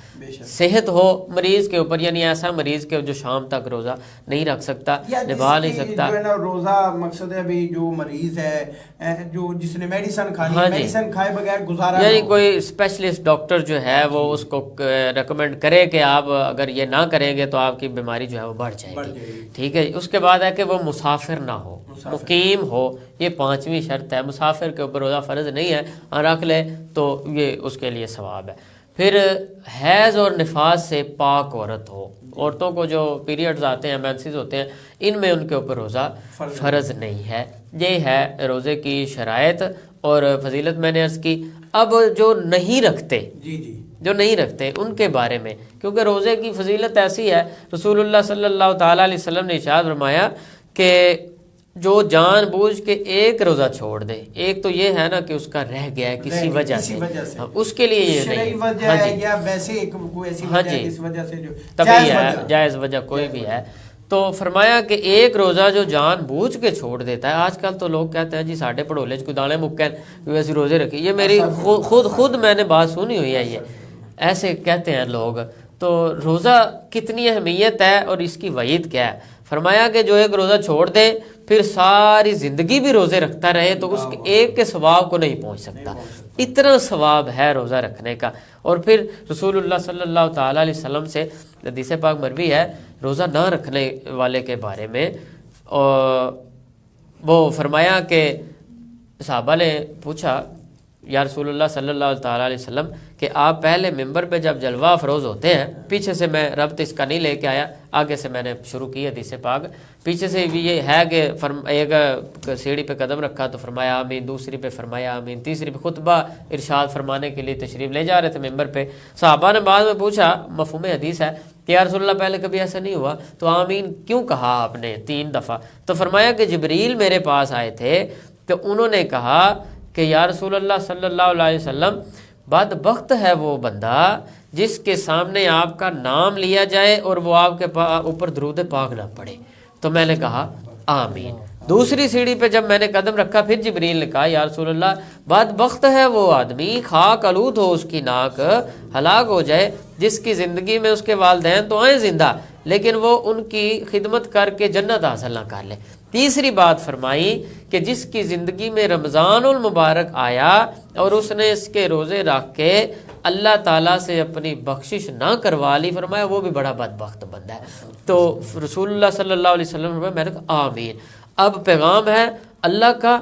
صحت ہو مریض کے اوپر, یعنی ایسا مریض کے جو شام تک روزہ نہیں رکھ سکتا, نبھا نہیں سکتا. روزہ مقصد ہے ابھی جو مریض ہے, جو جس نے میڈیسن کھانی, میڈیسن کھائے بغیر گزارا, یعنی کوئی اسپیشلسٹ ڈاکٹر جو ہے وہ اس کو ریکمینڈ کرے کہ آپ اگر یہ نہ کریں گے تو آپ کی بیماری جو ہے وہ بڑھ جائے گی. ٹھیک ہے. اس کے بعد ہے کہ وہ مسافر نہ ہو, مقیم ہو. یہ 5ویں شرط ہے. مسافر کے اوپر روزہ فرض نہیں ہے, رکھ لے تو یہ اس کے لیے ثواب ہے. پھر حیض اور نفاس سے پاک عورت ہو. عورتوں کو جو پیریڈز آتے ہیں, مینسز ہوتے ہیں, ان میں ان کے اوپر روزہ فرض نہیں ہے. یہ ہے روزے کی شرائط اور فضیلت میں نے عرض کی. اب جو نہیں رکھتے, جو نہیں رکھتے ان کے بارے میں, کیونکہ روزے کی فضیلت ایسی ہے, رسول اللہ صلی اللہ تعالیٰ علیہ وسلم نے ارشاد فرمایا کہ جو جان بوجھ کے ایک روزہ چھوڑ دے, ایک تو یہ ہے نا کہ اس کا رہ گیا ہے کسی وجہ سے, اس کے لیے یہ نہیں, ہاں جی طبعی ہے, جائز وجہ کوئی بھی ہے. تو فرمایا کہ ایک روزہ جو جان بوجھ کے چھوڑ دیتا ہے. آج کل تو لوگ کہتے ہیں جی ساڑھے پڑھولے کوئی دانے مکے ویسے روزے رکھے. یہ میری خود میں نے بات سنی ہوئی ہے, یہ ایسے کہتے ہیں لوگ. تو روزہ کتنی اہمیت ہے اور اس کی وعید کیا ہے. فرمایا کہ جو ایک روزہ چھوڑ دے پھر ساری زندگی بھی روزے رکھتا رہے تو اس ایک کے ثواب کو نہیں پہنچ سکتا. اتنا ثواب ہے روزہ رکھنے کا. اور پھر رسول اللہ صلی اللہ تعالیٰ علیہ وسلم سے حدیث پاک مروی ہے روزہ نہ رکھنے والے کے بارے میں. وہ فرمایا کہ صحابہ نے پوچھا یا رسول اللہ صلی اللہ تعالیٰ علیہ وسلم کہ آپ پہلے ممبر پہ جب جلوہ افروز ہوتے ہیں، پیچھے سے میں ربط اس کا نہیں لے کے آیا، آگے سے میں نے شروع کی حدیث پاک، پیچھے سے بھی یہ ہے کہ ایک سیڑھی پہ قدم رکھا تو فرمایا آمین، دوسری پہ فرمایا آمین، تیسری پہ خطبہ ارشاد فرمانے کے لیے تشریف لے جا رہے تھے ممبر پہ۔ صحابہ نے بعد میں پوچھا، مفہوم حدیث ہے کہ یا رسول اللہ پہلے کبھی ایسا نہیں ہوا تو آمین کیوں کہا آپ نے 3 دفعہ؟ تو فرمایا کہ جبریل میرے پاس آئے تھے تو انہوں نے کہا کہ یا رسول اللہ صلی اللہ علیہ وسلم، بدبخت ہے وہ بندہ جس کے سامنے آپ کا نام لیا جائے اور وہ آپ کے اوپر درود پاک نہ پڑے۔ تو میں نے کہا آمین۔ دوسری سیڑھی پہ جب میں نے قدم رکھا، پھر جبریل نے کہا یا رسول اللہ، بدبخت ہے وہ آدمی، خاک آلود ہو اس کی ناک، ہلاک ہو جائے، جس کی زندگی میں اس کے والدین تو آئیں زندہ لیکن وہ ان کی خدمت کر کے جنت حاصل نہ کر لے۔ تیسری بات فرمائی کہ جس کی زندگی میں رمضان المبارک آیا اور اس نے اس کے روزے رکھ کے اللہ تعالیٰ سے اپنی بخشش نہ کروا لی، فرمایا وہ بھی بڑا بدبخت بندہ ہے۔ تو رسول اللہ صلی اللہ علیہ وسلم نے میں نے کہا آمین۔ اب پیغام ہے اللہ کا،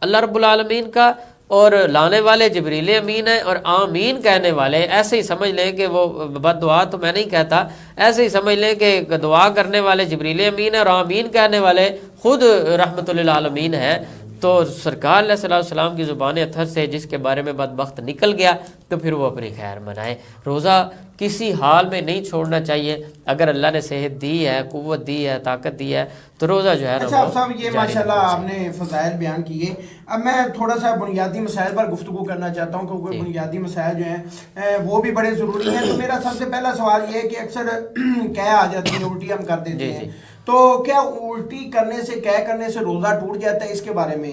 اللہ رب العالمین کا، اور لانے والے جبریل امین ہیں، اور آمین کہنے والے ایسے ہی سمجھ لیں کہ وہ بد دعا تو میں نہیں کہتا، ایسے ہی سمجھ لیں کہ دعا کرنے والے جبریل امین ہیں اور آمین کہنے والے خود رحمت للعالمین ہیں۔ تو سرکار علیہ الصلوۃ والسلام کی زبان اطہر سے جس کے بارے میں بدبخت نکل گیا تو پھر وہ اپنی خیر منائے۔ روزہ کسی حال میں نہیں چھوڑنا چاہیے، اگر اللہ نے صحت دی ہے، قوت دی ہے، طاقت دی ہے تو روزہ جو ہے نا۔ اچھا صاحب، یہ ماشاءاللہ آپ نے فضائل بیان کیے۔ اب میں تھوڑا سا بنیادی مسائل پر گفتگو کرنا چاہتا ہوں کیونکہ بنیادی مسائل جو ہیں وہ بھی بڑے ضروری ہیں۔ تو میرا سب سے پہلا سوال یہ ہے کہ اکثر قے آ جاتی ہے، الٹی ہم کر دیتے ہیں، تو کیا الٹی کرنے سے، قے کرنے سے روزہ ٹوٹ جاتا ہے؟ اس کے بارے میں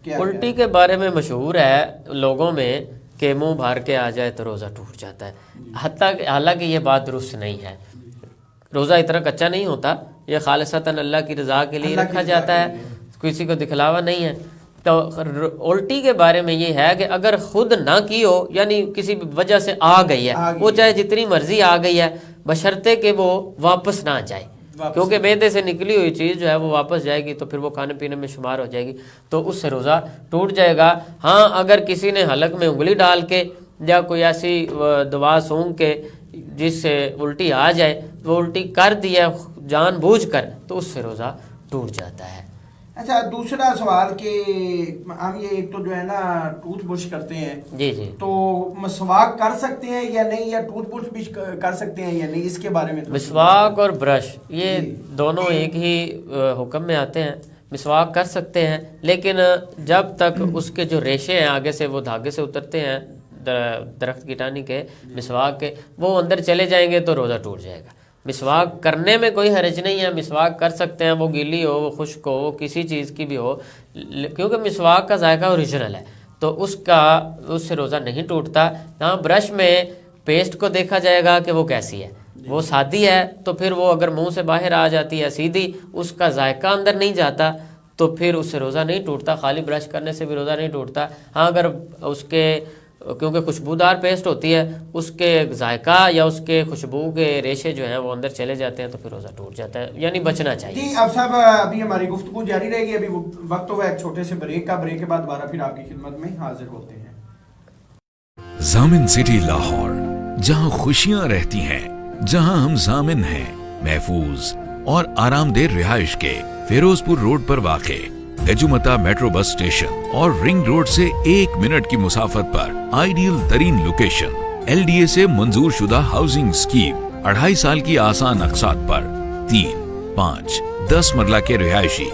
کیا؟ الٹی کے بارے میں مشہور ہے لوگوں میں کہ منہ بھر کے آ جائے تو روزہ ٹوٹ جاتا ہے، حالانکہ یہ بات درست نہیں ہے۔ روزہ اتنا کچا نہیں ہوتا، یہ خالصتاً اللہ کی رضا کے لیے رکھا جاتا ہے، کسی کو دکھلاوا نہیں ہے۔ تو الٹی کے بارے میں یہ ہے کہ اگر خود نہ کی ہو، یعنی کسی وجہ سے آ گئی ہے، وہ چاہے جتنی مرضی آ گئی ہے، بشرطے کہ وہ واپس نہ جائے، کیونکہ معدے سے نکلی ہوئی چیز جو ہے وہ واپس جائے گی تو پھر وہ کھانے پینے میں شمار ہو جائے گی، تو اس سے روزہ ٹوٹ جائے گا۔ ہاں اگر کسی نے حلق میں انگلی ڈال کے یا کوئی ایسی دوا سونگھ کے جس سے الٹی آ جائے، وہ الٹی کر دیا جان بوجھ کر، تو اس سے روزہ ٹوٹ جاتا ہے۔ اچھا، دوسرا سوال کہ ہم یہ ایک تو جو ہے نا ٹوتھ برش کرتے ہیں، جی جی، تو مسواک کر سکتے ہیں یا نہیں، یا ٹوتھ برش بھی کر سکتے ہیں یا نہیں، اس کے بارے میں؟ مسواک اور برش یہ دونوں ایک ہی حکم میں آتے ہیں۔ مسواک کر سکتے ہیں لیکن جب تک اس کے جو ریشے ہیں آگے سے وہ دھاگے سے اترتے ہیں درخت کی ٹہنی کے، مسواک کے، وہ اندر چلے جائیں گے تو روزہ ٹوٹ جائے گا۔ مسواک کرنے میں کوئی حرج نہیں ہے، مسواک کر سکتے ہیں، وہ گیلی ہو، وہ خشک ہو، وہ کسی چیز کی بھی ہو، کیونکہ مسواک کا ذائقہ اوریجنل ہے تو اس سے روزہ نہیں ٹوٹتا۔ ہاں برش میں پیسٹ کو دیکھا جائے گا کہ وہ کیسی ہے، وہ سادی ہے تو پھر وہ اگر منہ سے باہر آ جاتی ہے سیدھی، اس کا ذائقہ اندر نہیں جاتا تو پھر اس سے روزہ نہیں ٹوٹتا، خالی برش کرنے سے بھی روزہ نہیں ٹوٹتا۔ ہاں اگر اس کے، کیونکہ خوشبودار پیسٹ ہوتی ہے، اس کے ذائقہ یا اس کے خوشبو کے ریشے جو ہیں وہ اندر چلے جاتے ہیں تو پھر روزہ ٹوٹ جاتا ہے، یعنی بچنا چاہیے۔ جی اب صاحب، ابھی ہماری گفتگو جاری رہے گی، ابھی وقت ہوا ایک چھوٹے سے بریک کا، بریک کے بعد دوبارہ پھر آپ کی خدمت میں حاضر ہوتے ہیں۔ ضامن سٹی لاہور، جہاں خوشیاں رہتی ہیں، جہاں ہم ضامن ہیں، محفوظ اور آرام دہ رہائش کے فیروز پور روڈ پر واقع گجومتا میٹرو بس اسٹیشن اور رنگ روڈ سے 1 منٹ کی مسافت پر آئیڈیل ترین لوکیشن، LDA سے منظور شدہ ہاؤسنگ اسکیم، 2.5 سال کی آسان اقساط پر 3، 5، 10 مرلہ کے رہائشی،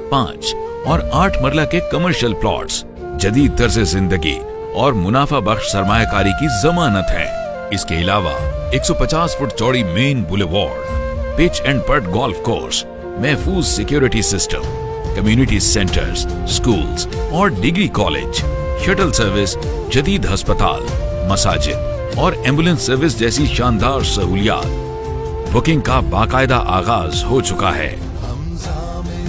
5 اور 8 مرلہ کے کمرشل پلاٹس، جدید طرز زندگی اور منافع بخش سرمایہ کاری کی ضمانت ہے۔ اس کے علاوہ 150 فٹ چوڑی main boulevard, pitch and putt golf course, محفوظ security system, community centres, schools اور ڈگری کالج، شٹل سروس، جدید ہسپتال، مساجد اور ایمبولینس سروس جیسی شاندار سہولیات۔ بکنگ کا باقاعدہ آغاز ہو چکا ہے۔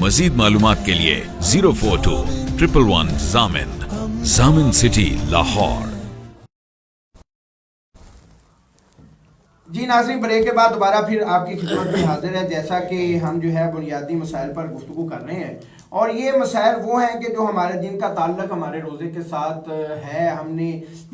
مزید معلومات کے لیے 042-111 ضامن، ضامن سٹی لاہور۔ جی ناظرین، بریک کے بعد دوبارہ پھر آپ کی خدمت میں حاضر ہے۔ جیسا کہ ہم جو ہے بنیادی مسائل پر گفتگو کر رہے ہیں اور یہ مسائل وہ ہیں کہ جو ہمارے دین کا تعلق ہمارے روزے کے ساتھ ہے، ہم نے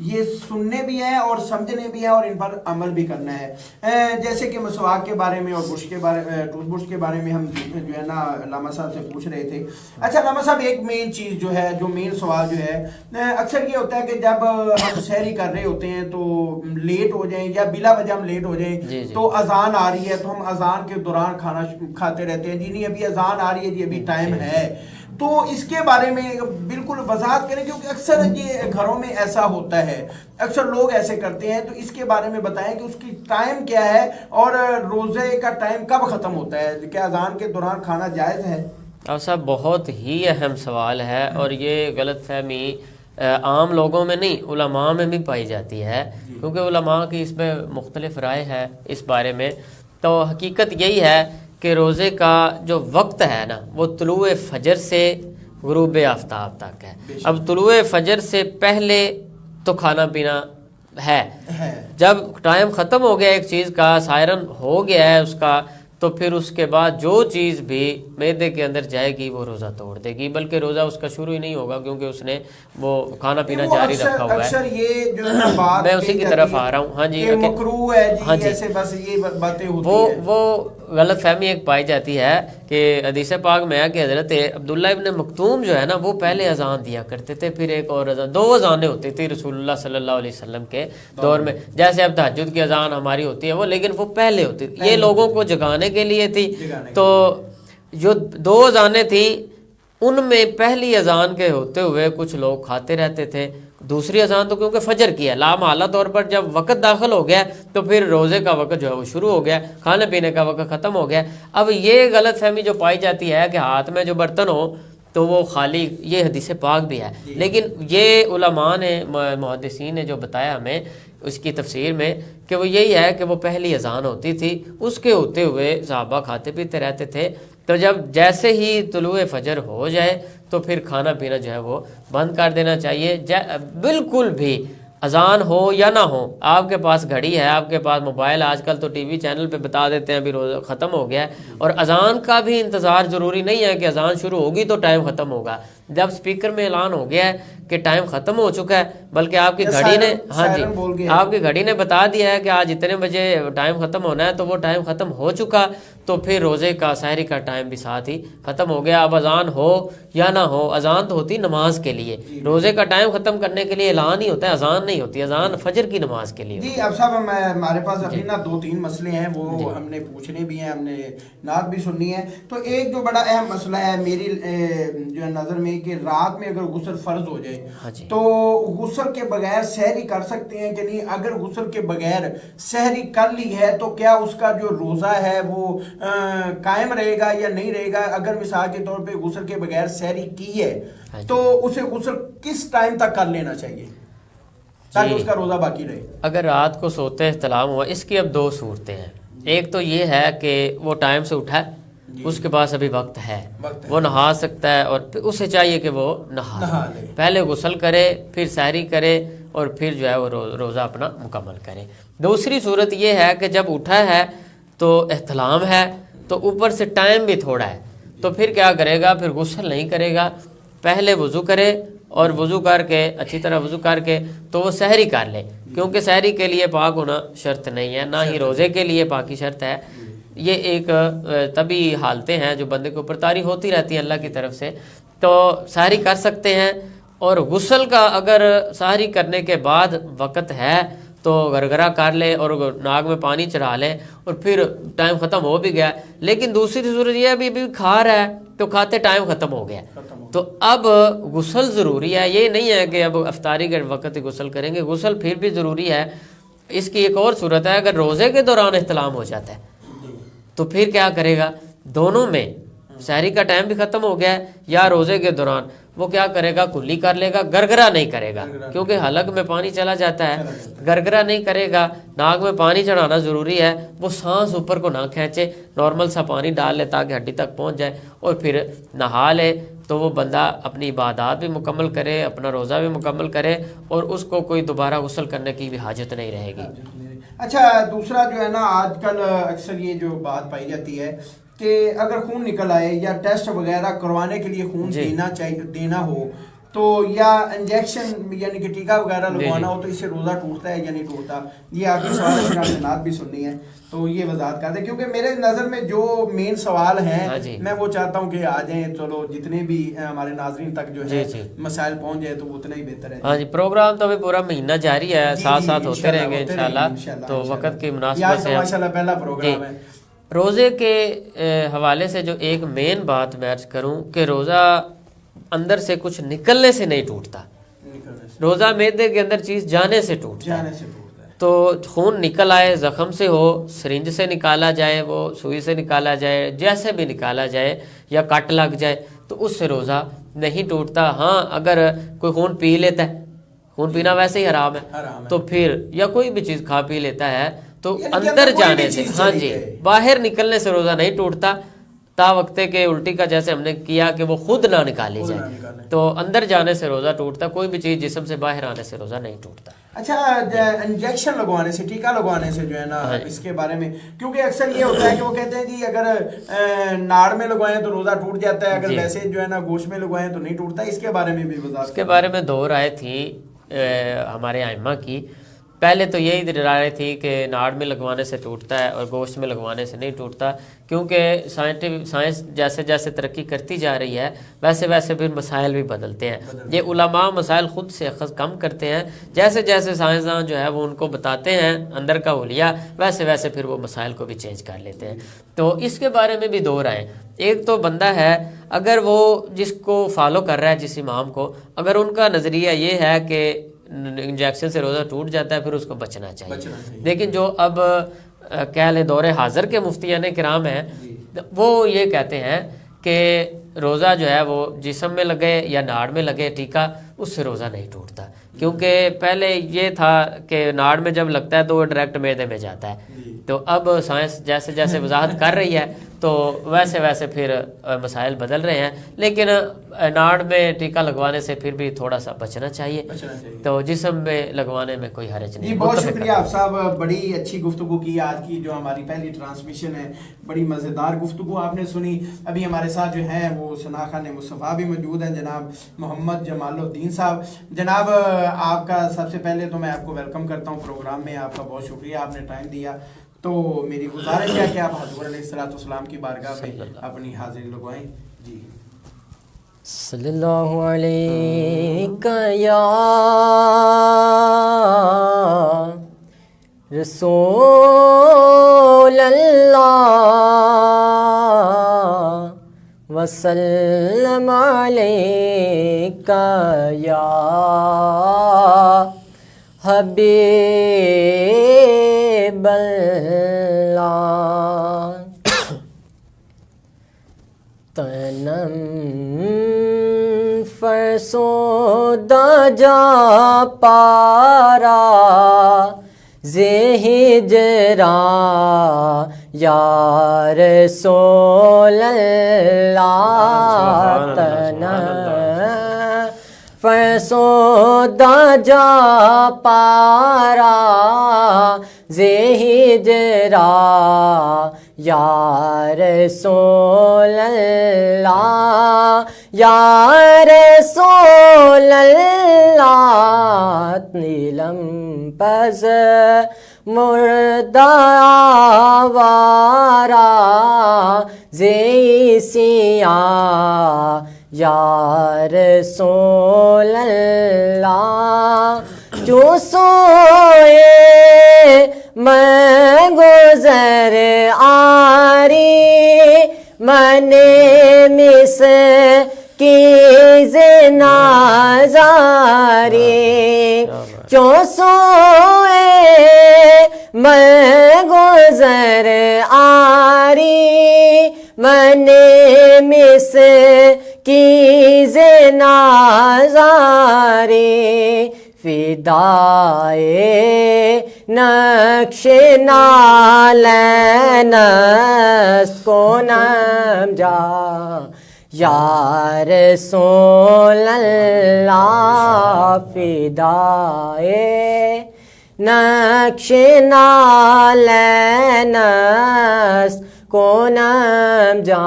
یہ سننے بھی ہیں اور سمجھنے بھی ہیں اور ان پر عمل بھی کرنا ہے۔ جیسے کہ مسواک کے بارے میں اور برش کے بارے ٹوتھ برش کے بارے میں ہم جو ہے نا علامہ صاحب سے پوچھ رہے تھے۔ اچھا علامہ صاحب، ایک مین چیز جو ہے، جو مین سوال جو ہے، اکثر یہ ہوتا ہے کہ جب ہم سحری کر رہے ہوتے ہیں تو لیٹ ہو جائیں یا بلا وجہ ہم لیٹ ہو جائیں تو اذان آ رہی ہے تو ہم اذان کے دوران کھانا کھاتے رہتے ہیں، جی نہیں ابھی اذان آ رہی ہے، جی ابھی ٹائم ہے، تو اس کے بارے میں بالکل وضاحت کریں، کیونکہ اکثر یہ گھروں میں ایسا ہوتا ہے، اکثر لوگ ایسے کرتے ہیں، تو اس کے بارے میں بتائیں کہ اس کی ٹائم کیا ہے اور روزے کا ٹائم کب ختم ہوتا ہے؟ کیا اذان کے دوران کھانا جائز ہے؟ صاحب بہت ہی اہم سوال ہے، اور یہ غلط فہمی عام لوگوں میں نہیں، علماء میں بھی پائی جاتی ہے، کیونکہ علماء کی اس میں مختلف رائے ہے اس بارے میں۔ تو حقیقت یہی ہے کہ روزے کا جو وقت ہے نا وہ طلوع فجر سے غروب آفتاب تک ہے۔ اب طلوع فجر سے پہلے تو کھانا پینا ہے، جب ٹائم ختم ہو گیا ایک چیز کا، سائرن ہو گیا ہے اس کا، تو پھر اس کے بعد جو چیز بھی معدے کے اندر جائے گی وہ روزہ توڑ دے گی، بلکہ روزہ اس کا شروع ہی نہیں ہوگا، کیونکہ اس نے وہ کھانا پینا جاری رکھا ہوا ہے۔ اکثر یہ جو بات میں اسی کی طرف آ رہا ہوں، ہاں جی، مکروہ ہے جی، ایسے بس یہ باتیں ہوتی ہیں، وہ غلط فہمی ایک پائی جاتی ہے کہ حدیث پاک میں ہے کہ حضرت عبداللہ ابن مکتوم جو ہے نا وہ پہلے اذان دیا کرتے تھے، پھر ایک اور اذان، 2 اذانیں ہوتی تھی رسول اللہ صلی اللہ علیہ وسلم کے دور میں، جیسے اب تہجد کی اذان ہماری ہوتی ہے وہ، لیکن وہ پہلے ہوتی تھی، یہ لوگوں کو جگانے کے لیے تھی۔ تو جو 2 اذانیں تھیں ان میں پہلی اذان کے ہوتے ہوئے کچھ لوگ کھاتے رہتے تھے، دوسری اذان تو کیونکہ فجر کی ہے، لامحالہ طور پر جب وقت داخل ہو گیا تو پھر روزے کا وقت جو ہے وہ شروع ہو گیا، کھانے پینے کا وقت ختم ہو گیا۔ اب یہ غلط فہمی جو پائی جاتی ہے کہ ہاتھ میں جو برتن ہو تو وہ خالی، یہ حدیث پاک بھی ہے، لیکن یہ علماء نے محدثین نے جو بتایا ہمیں اس کی تفسیر میں کہ وہ یہی ہے کہ وہ پہلی اذان ہوتی تھی، اس کے ہوتے ہوئے صحابہ کھاتے پیتے رہتے تھے، تو جب جیسے ہی طلوع فجر ہو جائے تو پھر کھانا پینا جو ہے وہ بند کر دینا چاہیے، بالکل بھی اذان ہو یا نہ ہو۔ آپ کے پاس گھڑی ہے، آپ کے پاس موبائل، آج کل تو ٹی وی چینل پہ بتا دیتے ہیں ابھی روزہ ختم ہو گیا ہے، اور اذان کا بھی انتظار ضروری نہیں ہے کہ اذان شروع ہوگی تو ٹائم ختم ہوگا، جب سپیکر میں اعلان ہو گیا ہے کہ ٹائم ختم ہو چکا ہے، بلکہ آپ کی گھڑی نے، ہاں جی، آپ کی گھڑی نے بتا دیا ہے کہ آج اتنے بجے ٹائم ختم ہونا ہے، تو وہ ٹائم ختم ہو چکا، تو پھر روزے کا سحری کا ٹائم بھی ساتھ ہی ختم ہو گیا۔ اب اذان ہو یا نہ ہو، اذان تو ہوتی نماز کے لیے، روزے کا ٹائم ختم کرنے کے لیے اعلان ہی ہوتا ہے، اذان نہیں ہوتی، اذان فجر کی نماز کے لیے۔ جی اب صاحب ہمارے پاس ابھی نا 2-3 مسئلے ہیں، وہ ہم نے پوچھنے بھی ہیں، ہم نے نعت بھی سننی ہے۔ تو ایک جو بڑا اہم مسئلہ ہے میری جو نظر میں کہ رات میں اگر غسل فرض ہو جائے تو غسل کے بغیر سحری کر سکتے ہیں کہ نہیں؟ اگر غسل کے بغیر سحری کر لی ہے تو کیا اس کا جو روزہ ہے وہ قائم رہے گا یا نہیں رہے گا؟ اگر مثال کے طور پہ غسل کے بغیر سحری کی ہے تو اسے غسل کس ٹائم تک کر لینا چاہیے تاکہ اس کا روزہ باقی رہے؟ اگر رات کو سوتے احتلام ہوا، اس کی اب 2 صورتیں ہیں، ایک تو یہ ہے کہ وہ ٹائم سے اٹھا ہے، اس کے پاس ابھی وقت ہے، وہ نہا سکتا ہے، اور اسے چاہیے کہ وہ نہا لے، پہلے غسل کرے، پھر سحری کرے، اور پھر جو ہے وہ روزہ اپنا مکمل کرے۔ دوسری صورت یہ ہے کہ جب اٹھا ہے تو احتلام ہے، تو اوپر سے ٹائم بھی تھوڑا ہے، تو پھر کیا کرے گا؟ پھر غسل نہیں کرے گا، پہلے وضو کرے، اور وضو کر کے اچھی طرح وضو کر کے تو وہ سحری کر لے، کیونکہ سحری کے لیے پاک ہونا شرط نہیں ہے، نہ ہی روزے کے لیے پاکی شرط ہے۔ یہ ایک طبی حالتیں ہیں جو بندے کے اوپر طاری ہوتی رہتی ہیں اللہ کی طرف سے، تو سحری کر سکتے ہیں۔ اور غسل کا اگر سحری کرنے کے بعد وقت ہے تو گرگرا کر لے اور ناک میں پانی چڑھا لے، اور پھر ٹائم ختم ہو بھی گیا۔ لیکن دوسری صورت یہ ابھی کھا رہا ہے تو کھاتے ٹائم ختم ہو گیا، تو اب غسل ضروری ہے، یہ نہیں ہے کہ اب افطاری کے وقت غسل کریں گے، غسل پھر بھی ضروری ہے۔ اس کی ایک اور صورت ہے، اگر روزے کے دوران احتلام ہو جاتا ہے تو پھر کیا کرے گا؟ دونوں میں سحری کا ٹائم بھی ختم ہو گیا ہے یا روزے کے دوران، وہ کیا کرے گا؟ کلی کر لے گا، گرگرا نہیں کرے گا، کیونکہ حلق میں پانی چلا جاتا ہے، گرگرا نہیں کرے گا، ناک میں پانی چڑھانا ضروری ہے، وہ سانس اوپر کو نہ کھینچے، نارمل سا پانی ڈال لے تاکہ ہڈی تک پہنچ جائے، اور پھر نہا لے، تو وہ بندہ اپنی عبادات بھی مکمل کرے، اپنا روزہ بھی مکمل کرے، اور اس کو کوئی دوبارہ غسل کرنے کی بھی حاجت نہیں رہے گی۔ اچھا دوسرا جو ہے نا، آج کل اکثر یہ جو بات پائی جاتی ہے کہ اگر خون نکل آئے یا ٹیسٹ وغیرہ کروانے کے لیے خون دینا ہو تو یا انجیکشن یعنی کہ ٹیکہ وغیرہ لگوانا ہو تو اس سے روزہ ٹوٹتا ہے یا نہیں ٹوٹتا؟ یہ آپ کی سوال ہے، آپ نے نعت بھی سننی ہے تو یہ وضاحت کر دیں، کیونکہ میرے نظر میں جو مین سوال ہیں میں وہ چاہتا ہوں کہ آ جائیں، چلو جتنے بھی ہمارے ناظرین تک جو ہے مسائل پہنچ جائے تو وہ اتنا ہی بہتر ہے۔ ہاں جی، پروگرام تو ابھی پورا مہینہ جاری ہے، ساتھ ساتھ ہوتے رہیں گے انشاءاللہ، تو وقت کی مناسبت سے ماشاءاللہ پہلا پروگرام ہے۔ روزے کے حوالے سے جو ایک مین بات میں عرض کروں کہ روزہ اندر سے کچھ نکلنے سے نہیں ٹوٹتا، روزہ معدے کے اندر چیز جانے سے ٹوٹتا ہے۔ تو خون نکل آئے، زخم سے ہو، سرنج سے نکالا جائے، وہ سوئی سے نکالا جائے، جیسے بھی نکالا جائے، یا کٹ لگ جائے تو اس سے روزہ نہیں ٹوٹتا۔ ہاں اگر کوئی خون پی لیتا ہے، خون پینا ویسے ہی حرام ہے، تو پھر یا کوئی بھی چیز کھا پی لیتا ہے تو اندر جانے سے، ہاں جی، باہر نکلنے سے روزہ نہیں ٹوٹتا، تا وقتے کہ الٹی کا جیسے ہم نے کیا کہ وہ خود نہ نکالی جائے، تو اندر جانے سے روزہ ٹوٹتا، کوئی بھی چیز جسم سے باہر آنے سے روزہ نہیں ٹوٹتا۔ اچھا، انجیکشن لگوانے سے، ٹیکہ لگوانے سے جو ہے نا، اس کے بارے میں کیونکہ اکثر یہ ہوتا ہے کہ وہ کہتے ہیں جی اگر ناڑ میں لگوائیں تو روزہ ٹوٹ جاتا ہے، اگر ویسے جو ہے نا گوشت میں لگوائیں تو نہیں ٹوٹتا، اس کے بارے میں بھی وضاحت۔ اس کے بارے میں دو رائے تھی ہمارے ائمہ کی۔ پہلے تو یہی رائے تھی کہ ناڑ میں لگوانے سے ٹوٹتا ہے اور گوشت میں لگوانے سے نہیں ٹوٹتا، کیونکہ سائنس جیسے جیسے ترقی کرتی جا رہی ہے ویسے ویسے پھر مسائل بھی بدلتے ہیں۔ یہ علماء مسائل خود سے اخذ کم کرتے ہیں، جیسے جیسے سائنسدان جو ہے وہ ان کو بتاتے ہیں اندر کا حلیہ، ویسے ویسے پھر وہ مسائل کو بھی چینج کر لیتے ہیں۔ تو اس کے بارے میں بھی دو رائے۔ ایک تو بندہ ہے اگر وہ جس کو فالو کر رہا ہے، جس امام کو، اگر ان کا نظریہ یہ ہے کہ انجیکشن سے روزہ ٹوٹ جاتا ہے پھر اس کو بچنا چاہیے، لیکن جو اب کہہ لیں دور حاضر کے مفتیان کرام ہیں وہ یہ کہتے ہیں کہ روزہ جو ہے وہ جسم میں لگے یا ناڑ میں لگے ٹیکہ، اس سے روزہ نہیں ٹوٹتا، کیونکہ پہلے یہ تھا کہ ناڑ میں جب لگتا ہے تو وہ ڈائریکٹ معدے میں جاتا ہے، تو اب سائنس جیسے جیسے وضاحت کر رہی ہے تو ویسے ویسے پھر مسائل بدل رہے ہیں، لیکن ناڑ میں ٹیکہ لگوانے سے پھر بھی تھوڑا سا بچنا چاہیے، تو جسم میں لگوانے میں کوئی حرج نہیں۔ بہت شکریہ آپ صاحب، بڑی اچھی گفتگو کی آج کی جو ہماری پہلی ٹرانسمیشن ہے، بڑی مزیدار گفتگو آپ نے سنی۔ ابھی ہمارے ساتھ جو ہیں وہ ثنا خان مصطفیٰ بھی موجود ہیں، جناب محمد جمال الدین صاحب۔ جناب آپ کا سب سے پہلے تو میں آپ کو ویلکم کرتا ہوں پروگرام میں، آپ کا بہت شکریہ، آپ نے ٹائم دیا۔ تو میری گزارش ہے کہ آپ حضور علیہ السلام کی بارگاہ میں اپنی حاضری لگوائیں۔ جی صلی اللہ علیہ یا رسول اللہ وسلم علیہ یا حبیب اللہ، تنم فرسودہ جا پارا ہجرا یا رسول اللہ، تنم فرسودہ جا پارا ہجرا یا رسول اللہ، یا رسول اللہ، نیلم پز مردہ آوارا سیاہ یا رسول اللہ، جو سوئے میں گزر آری من مس کی نازاری، جو سوئے میں گزر آری من مس کی نازاری، فدائے نقش نالینست کنم جا یا رسول اللہ، فدائے نقش نالینست کنم جا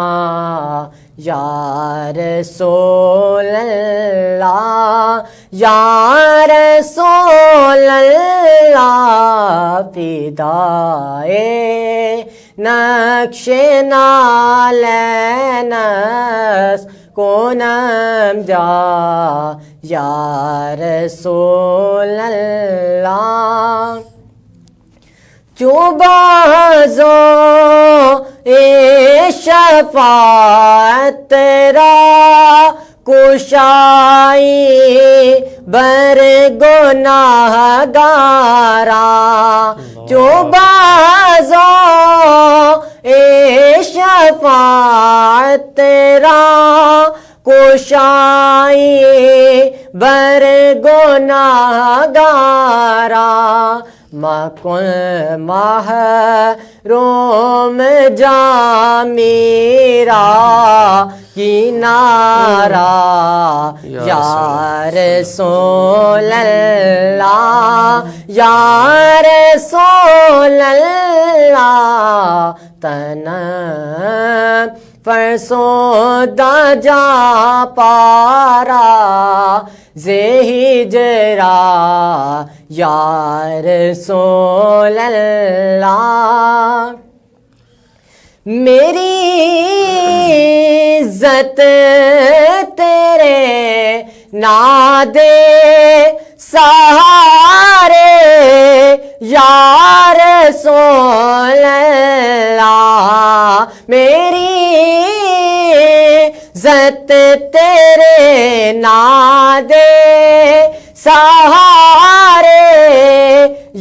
یا رسول اللہ یا رسول اللہ فدائے نقش نالینس کنم جا یا رسول اللہ چوبازو شفاعت را کشائی بر گناہ گارا چوبازو شفاعت را کشائی بر گناہ گارا مکن محروم جا میرا کنارا یا رسول اللہ یا رسول اللہ تنم فرسودہ جا پارا ہجرا یا رسول اللہ میری عزت تیرے نادے سہارے یا رسول اللہ میری عزت تیرے نادے سہارے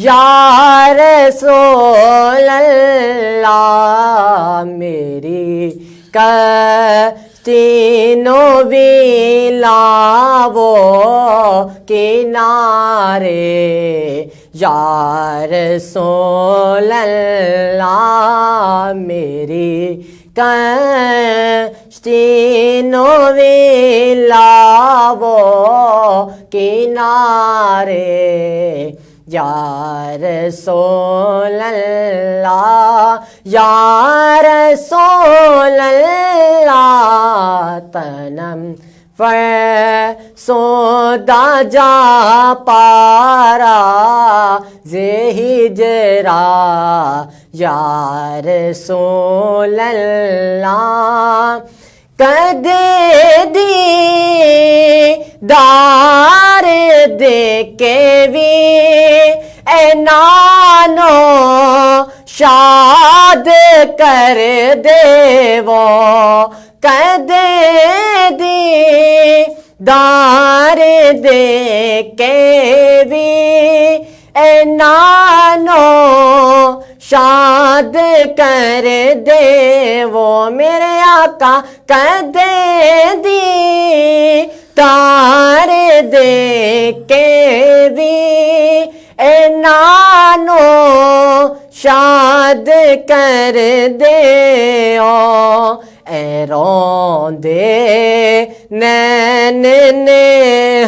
یا رسول اللہ میری کشتینو ویلاو کنارے یا رسول اللہ میری کشتینو ویلاو کنارے یا رسول اللہ یا رسول اللہ تنم فرسودہ جا پارا ہجرا یا رسول اللہ کدے دی دار دیکھے وی اے نانو شاد کر دے وہ کدے دی دار دیکھے وی اے نانو شاد کر دے وہ میرے آقا کدے دی تار دے کے بھی اے نانو شاد کر دے اے روندے نین نے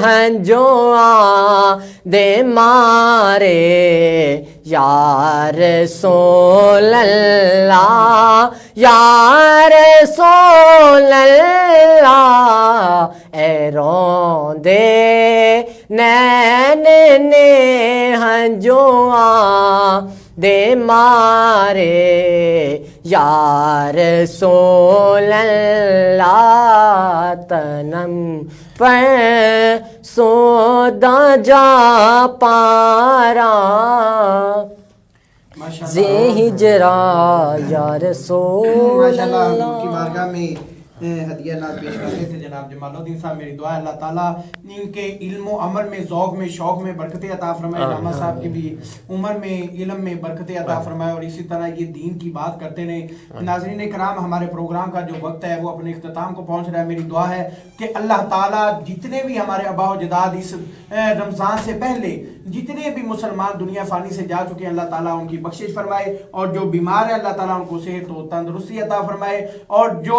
ہنجواں دے مارے یا رسول اللہ یا رسول اللہ اے روندے نین نے ہنجواں دے مارے یا رسول اللہ تنم فرسودہ جا پارا ہجرا یا رسول ماشاءاللہ اللہ حضور کی بارگاہ میں ہدیہ ناز پیش کرتے تھے جناب جمال الدین صاحب. میری دعا ہے اللہ تعالیٰ ان کے علم و عمل میں ذوق میں شوق میں برکتیں عطا فرمائے. علامہ صاحب کی بھی عمر میں علم میں برکتیں عطا فرمائے اور اسی طرح یہ دین کی بات کرتے رہے. ناظرین کرام ہمارے پروگرام کا جو وقت ہے وہ اپنے اختتام کو پہنچ رہا ہے. میری دعا ہے کہ اللہ تعالیٰ جتنے بھی ہمارے آبا و اجداد اس رمضان سے پہلے جتنے بھی مسلمان دنیا فانی سے جا چکے ہیں اللہ تعالیٰ ان کی بخشش فرمائے اور جو بیمار ہے اللہ تعالیٰ ان کو صحت و تندرستی عطا فرمائے اور جو